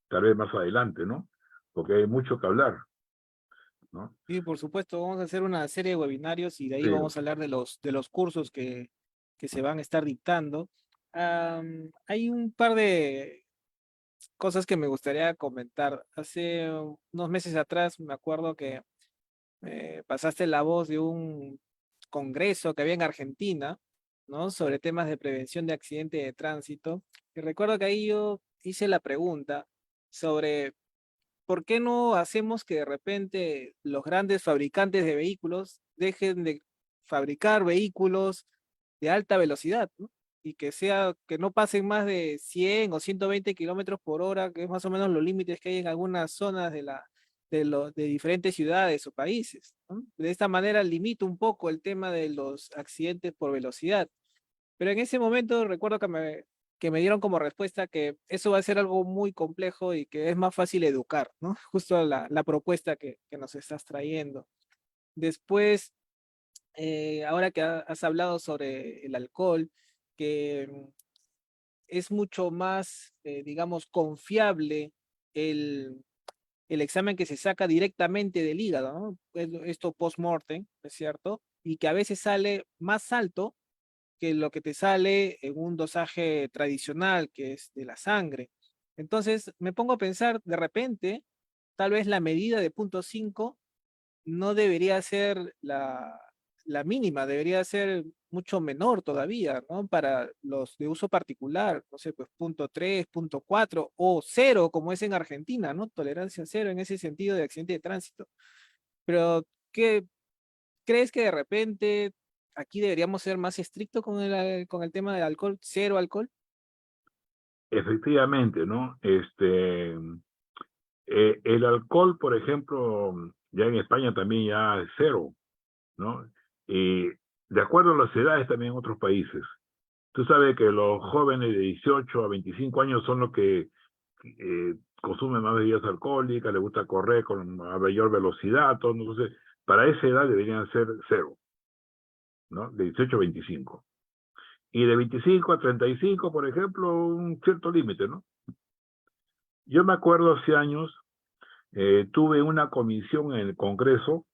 tal vez más adelante, ¿no? Porque hay mucho que hablar, ¿no? Sí, por supuesto, vamos a hacer una serie de webinarios y de ahí Sí, vamos a hablar de los cursos que se van a estar dictando. Hay un par de cosas que me gustaría comentar. Hace unos meses atrás me acuerdo que pasaste la voz de un congreso que había en Argentina, ¿no? Sobre temas de prevención de accidentes de tránsito. Y recuerdo que ahí yo hice la pregunta sobre ¿por qué no hacemos que de repente los grandes fabricantes de vehículos dejen de fabricar vehículos de alta velocidad, ¿no? Y que no pasen más de 100 o 120 kilómetros por hora, que es más o menos los límites que hay en algunas zonas de diferentes ciudades o países, ¿no? De esta manera limita un poco el tema de los accidentes por velocidad. Pero en ese momento recuerdo que me dieron como respuesta que eso va a ser algo muy complejo y que es más fácil educar, ¿no? Justo la propuesta que nos estás trayendo. Después, ahora que has hablado sobre el alcohol, que es mucho más, digamos, confiable el, el examen que se saca directamente del hígado, ¿no? Esto post-mortem, ¿es cierto? Y que a veces sale más alto que lo que te sale en un dosaje tradicional, que es de la sangre. Entonces, me pongo a pensar, de repente, tal vez la medida de 0,5 no debería ser la mínima, debería ser mucho menor todavía, ¿no? Para los de uso particular, no sé, pues 0,3, 0,4 o cero, como es en Argentina, ¿no? Tolerancia cero en ese sentido de accidente de tránsito. Pero, ¿qué crees que de repente aquí deberíamos ser más estrictos con el tema del alcohol, cero alcohol? efectivamente, ¿no? El alcohol, por ejemplo, ya en España también ya es cero, ¿no? Y de acuerdo a las edades también en otros países. Tú sabes que los jóvenes de 18 a 25 años son los que consumen más bebidas alcohólicas, les gusta correr con a mayor velocidad, todo, entonces para esa edad deberían ser cero, ¿no? De 18 a 25. Y de 25 a 35, por ejemplo, un cierto límite, ¿no? Yo me acuerdo hace años, tuve una comisión en el Congreso,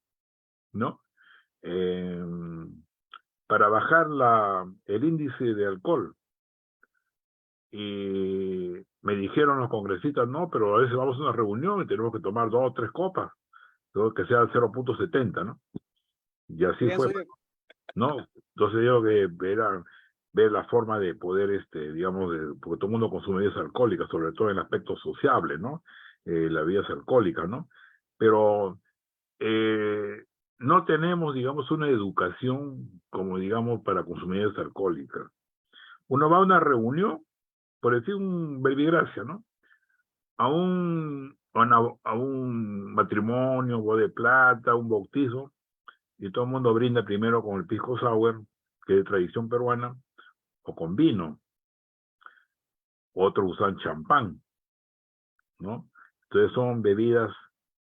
¿no? Eh, para bajar el índice de alcohol. Y me dijeron los congresistas, no, pero a veces vamos a una reunión y tenemos que tomar 2 o 3 copas, que sea 0,70, ¿no? Y así Querían fue, subir. ¿no? Entonces yo que ver la forma de poder, digamos, porque todo el mundo consume bebidas alcohólicas, sobre todo en el aspecto sociable, ¿no? Las bebidas alcohólicas, ¿no? Pero eh, no tenemos, digamos, una educación como, digamos, para consumir bebidas alcohólicas. Uno va a una reunión, por decir un verbigracia, ¿no? A un matrimonio, boda de plata, un bautizo, y todo el mundo brinda primero con el pisco sour, que es de tradición peruana, o con vino, otros usan champán, ¿no? Entonces son bebidas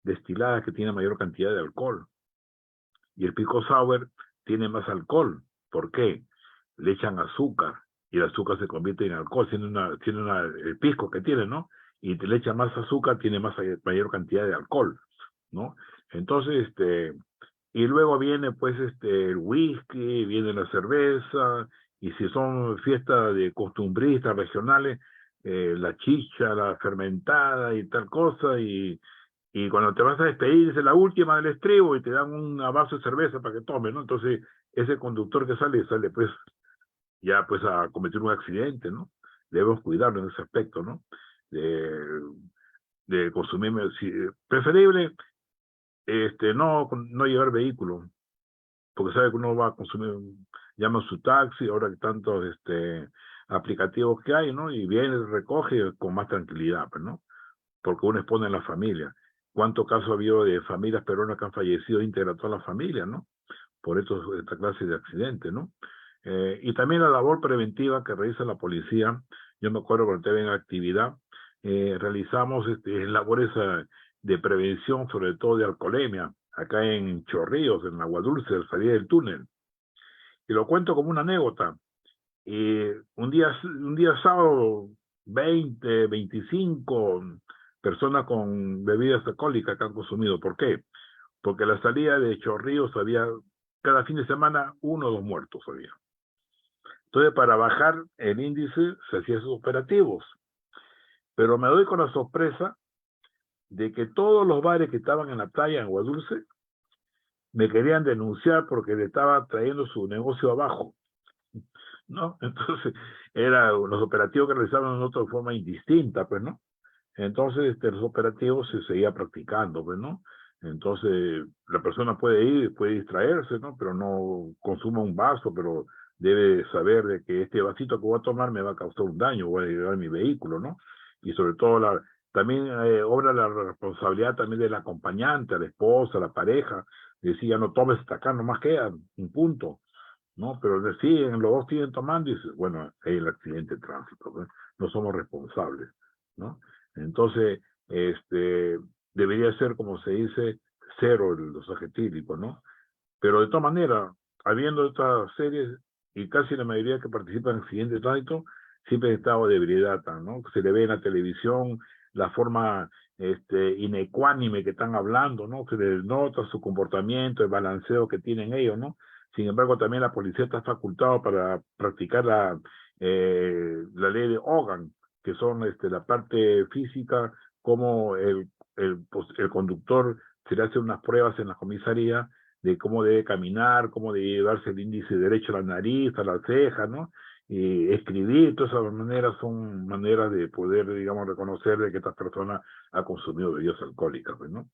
destiladas que tienen mayor cantidad de alcohol. Y el pisco sour tiene más alcohol. ¿Por qué? Le echan azúcar y el azúcar se convierte en alcohol, el pisco que tiene, ¿no? Y te le echan más azúcar, tiene mayor cantidad de alcohol, ¿no? Entonces, y luego viene pues el whisky, viene la cerveza, y si son fiestas de costumbristas regionales, la chicha, la fermentada y tal cosa, y cuando te vas a despedir es la última del estribo y te dan un vaso de cerveza para que tomes, ¿no? Entonces, ese conductor que sale pues ya pues a cometer un accidente, ¿no? Debemos cuidarlo en ese aspecto, ¿no? De, de consumir, preferible, no llevar vehículo, porque sabe que uno va a consumir, llama su taxi, ahora que tantos, aplicativos que hay, ¿no? Y viene, recoge con más tranquilidad, pues, ¿no? Porque uno expone a la familia. ¿Cuántos casos ha habido de familias peruanas que han fallecido íntegra toda la familia, ¿no? Por esta clase de accidentes, ¿no? Y también la labor preventiva que realiza la policía yo me acuerdo cuando estaba en actividad, realizamos labores de prevención, sobre todo de alcoholemia, acá en Chorrillos, en Agua Dulce, al salir del túnel. Y lo cuento como una anécdota. Un día sábado, 20, 25 personas con bebidas alcohólicas que han consumido. ¿Por qué? Porque a la salida de Chorrillos había, cada fin de semana, 1 o 2 muertos había. Entonces, para bajar el índice, se hacían esos operativos. Pero me doy con la sorpresa de que todos los bares que estaban en la playa en Agua Dulce me querían denunciar porque le estaba trayendo su negocio abajo, ¿no? Entonces, los operativos que realizaban de otra forma indistinta, pues, ¿no? Entonces, los operativos se seguía practicando, pues, ¿no? Entonces, la persona puede ir, puede distraerse, ¿no? Pero no consuma un vaso, pero debe saber de que este vasito que voy a tomar me va a causar un daño, voy a llevar mi vehículo, ¿no? Y sobre todo, también obra la responsabilidad también del acompañante, la esposa, la pareja, decía, no tomes hasta acá, nomás queda un punto, ¿no? Pero siguen, los dos siguen tomando y dices, bueno, hay el accidente de tránsito, ¿no? No somos responsables, ¿no? Entonces, debería ser, como se dice, cero el dosaje etílico, ¿no? Pero de todas maneras, habiendo estas series y casi la mayoría que participan en accidentes de tránsito, siempre en estado de ebriedad, ¿no? Se le ve en la televisión la forma inecuánime que están hablando, ¿no? Se les nota su comportamiento, el balanceo que tienen ellos, ¿no? Sin embargo, también la policía está facultada para practicar la ley de Hogan, que son la parte física, como el conductor se le hace unas pruebas en la comisaría de cómo debe caminar, cómo debe llevarse el índice derecho a la nariz, a la ceja, ¿no? Y escribir, todas esas maneras son maneras de poder, digamos, reconocer de que esta persona ha consumido bebidas alcohólicas, pues, ¿no?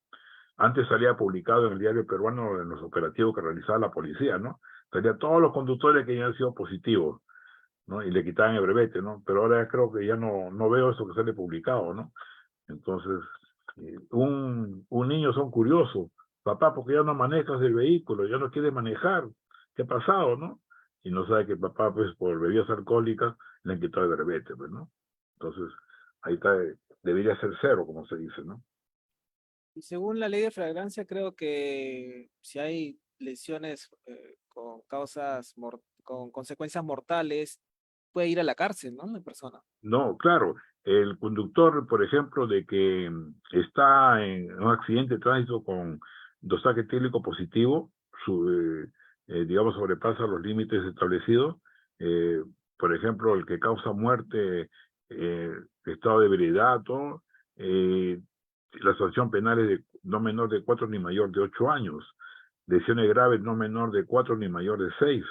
Antes salía publicado en el diario peruano en los operativos que realizaba la policía, ¿no? Salía todos los conductores que habían sido positivos, ¿no? Y le quitaban el brevete, ¿no? Pero ahora creo que ya no veo eso que sale publicado, ¿no? Entonces, un niño son curiosos. Papá, porque ya no manejas el vehículo, ya no quieres manejar. ¿Qué ha pasado, no? Y no sabe que papá, pues, por bebidas alcohólicas, le han quitado el brevete, pues, ¿no? Entonces, ahí está, debería ser cero, como se dice, ¿no? Y según la ley de flagrancia, creo que si hay lesiones con con consecuencias mortales, puede ir a la cárcel, ¿no? La persona. No, claro, el conductor, por ejemplo, de que está en un accidente de tránsito con dosaje etílico positivo, digamos, sobrepasa los límites establecidos. eh, por ejemplo, el que causa muerte, estado de ebriedad, todo, eh, la sanción penal es de no menor de 4 ni mayor de 8 años. Lesiones graves no menor de 4 ni mayor de 6.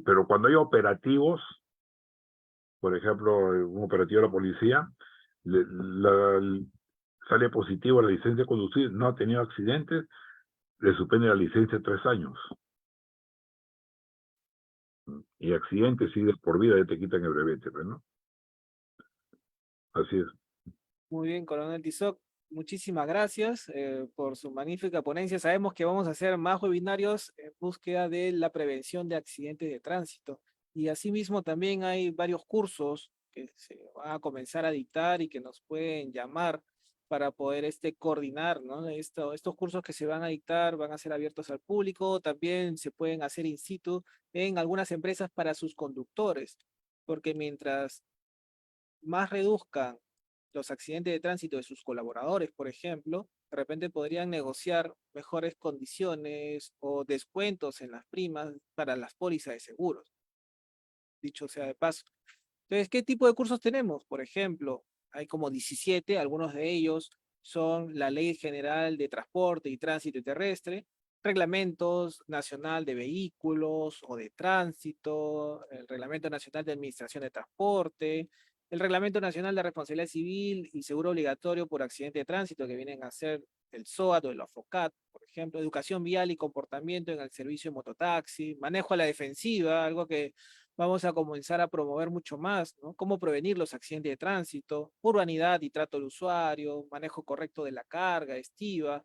Pero cuando hay operativos, por ejemplo, un operativo de la policía, sale positivo la licencia de conducir, no ha tenido accidentes, le suspende la licencia 3 años. Y accidentes, sí, de por vida, ya te quitan el brevete, pues, ¿no? Así es. Muy bien, Coronel Tizoc. Muchísimas gracias por su magnífica ponencia. Sabemos que vamos a hacer más webinarios en búsqueda de la prevención de accidentes de tránsito. Y asimismo también hay varios cursos que se van a comenzar a dictar y que nos pueden llamar para poder coordinar, ¿no? Estos cursos que se van a dictar van a ser abiertos al público, también se pueden hacer in situ en algunas empresas para sus conductores, porque mientras más reduzcan los accidentes de tránsito de sus colaboradores, por ejemplo, de repente podrían negociar mejores condiciones o descuentos en las primas para las pólizas de seguros, dicho sea de paso. Entonces, ¿qué tipo de cursos tenemos? Por ejemplo, hay como 17, algunos de ellos son la Ley General de Transporte y Tránsito Terrestre, Reglamentos Nacional de Vehículos o de Tránsito, el Reglamento Nacional de Administración de Transporte, el Reglamento Nacional de Responsabilidad Civil y Seguro Obligatorio por Accidente de Tránsito, que vienen a ser el SOAT o el AFOCAT, por ejemplo, Educación Vial y Comportamiento en el Servicio de Mototaxi, Manejo a la Defensiva, algo que vamos a comenzar a promover mucho más, ¿no? Cómo prevenir los accidentes de tránsito, urbanidad y trato del usuario, manejo correcto de la carga estiva,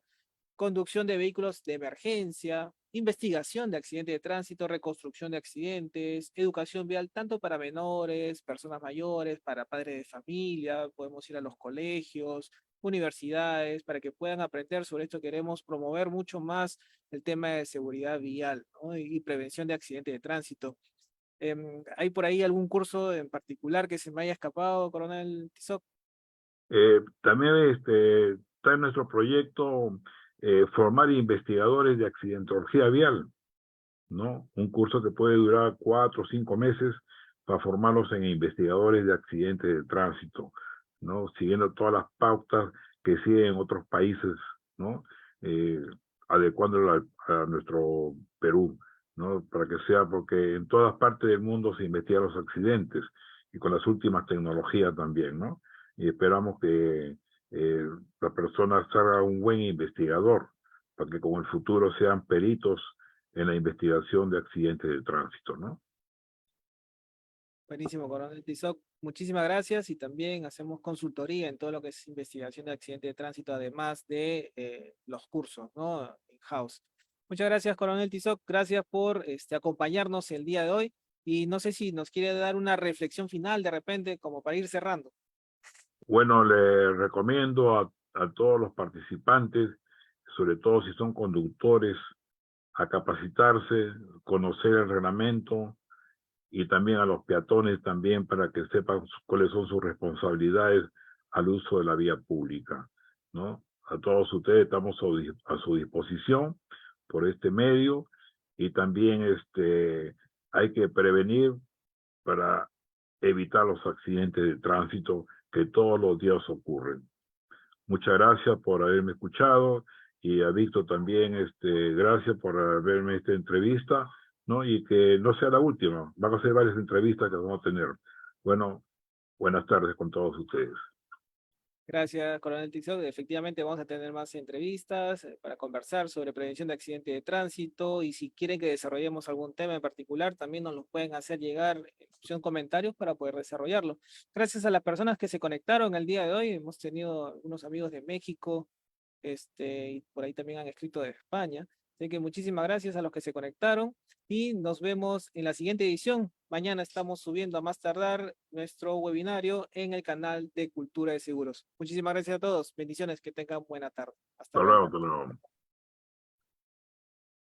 conducción de vehículos de emergencia, investigación de accidentes de tránsito, reconstrucción de accidentes, educación vial tanto para menores, personas mayores, para padres de familia, podemos ir a los colegios, universidades, para que puedan aprender sobre esto. Queremos promover mucho más el tema de seguridad vial, ¿no? Y prevención de accidentes de tránsito. ¿Hay por ahí algún curso en particular que se me haya escapado, coronel Tizoc? También está en nuestro proyecto formar investigadores de accidentología vial, ¿no? Un curso que puede durar 4 o 5 meses para formarlos en investigadores de accidentes de tránsito, ¿no? Siguiendo todas las pautas que siguen otros países, ¿no? Eh, adecuándolo a nuestro Perú, ¿no? Para que sea, porque en todas partes del mundo se investigan los accidentes y con las últimas tecnologías también, ¿no? Y esperamos que la persona salga un buen investigador, para que con el futuro sean peritos en la investigación de accidentes de tránsito, ¿no? Buenísimo, coronel Tizoc. Muchísimas gracias y también hacemos consultoría en todo lo que es investigación de accidentes de tránsito, además de los cursos, ¿no? In-house. Muchas gracias, coronel Tizoc. Gracias por acompañarnos el día de hoy. Y no sé si nos quiere dar una reflexión final de repente, como para ir cerrando. Bueno, le recomiendo a todos los participantes, sobre todo si son conductores, a capacitarse, conocer el reglamento y también a los peatones también para que sepan cuáles son sus responsabilidades al uso de la vía pública, ¿no? A todos ustedes estamos a su disposición por este medio y también hay que prevenir para evitar los accidentes de tránsito que todos los días ocurren. Muchas gracias por haberme escuchado y a Víctor también, gracias por haberme esta entrevista, ¿no? Y que no sea la última, van a ser varias entrevistas que vamos a tener. Bueno, buenas tardes con todos ustedes. Gracias, coronel Tizoc. Efectivamente, vamos a tener más entrevistas para conversar sobre prevención de accidentes de tránsito y si quieren que desarrollemos algún tema en particular, también nos lo pueden hacer llegar en opción comentarios para poder desarrollarlo. Gracias a las personas que se conectaron el día de hoy. Hemos tenido algunos amigos de México, y por ahí también han escrito de España. Así que muchísimas gracias a los que se conectaron y nos vemos en la siguiente edición. Mañana estamos subiendo a más tardar nuestro webinario en el canal de Cultura de Seguros. Muchísimas gracias a todos. Bendiciones, que tengan buena tarde. Hasta Hasta luego, luego. hasta luego.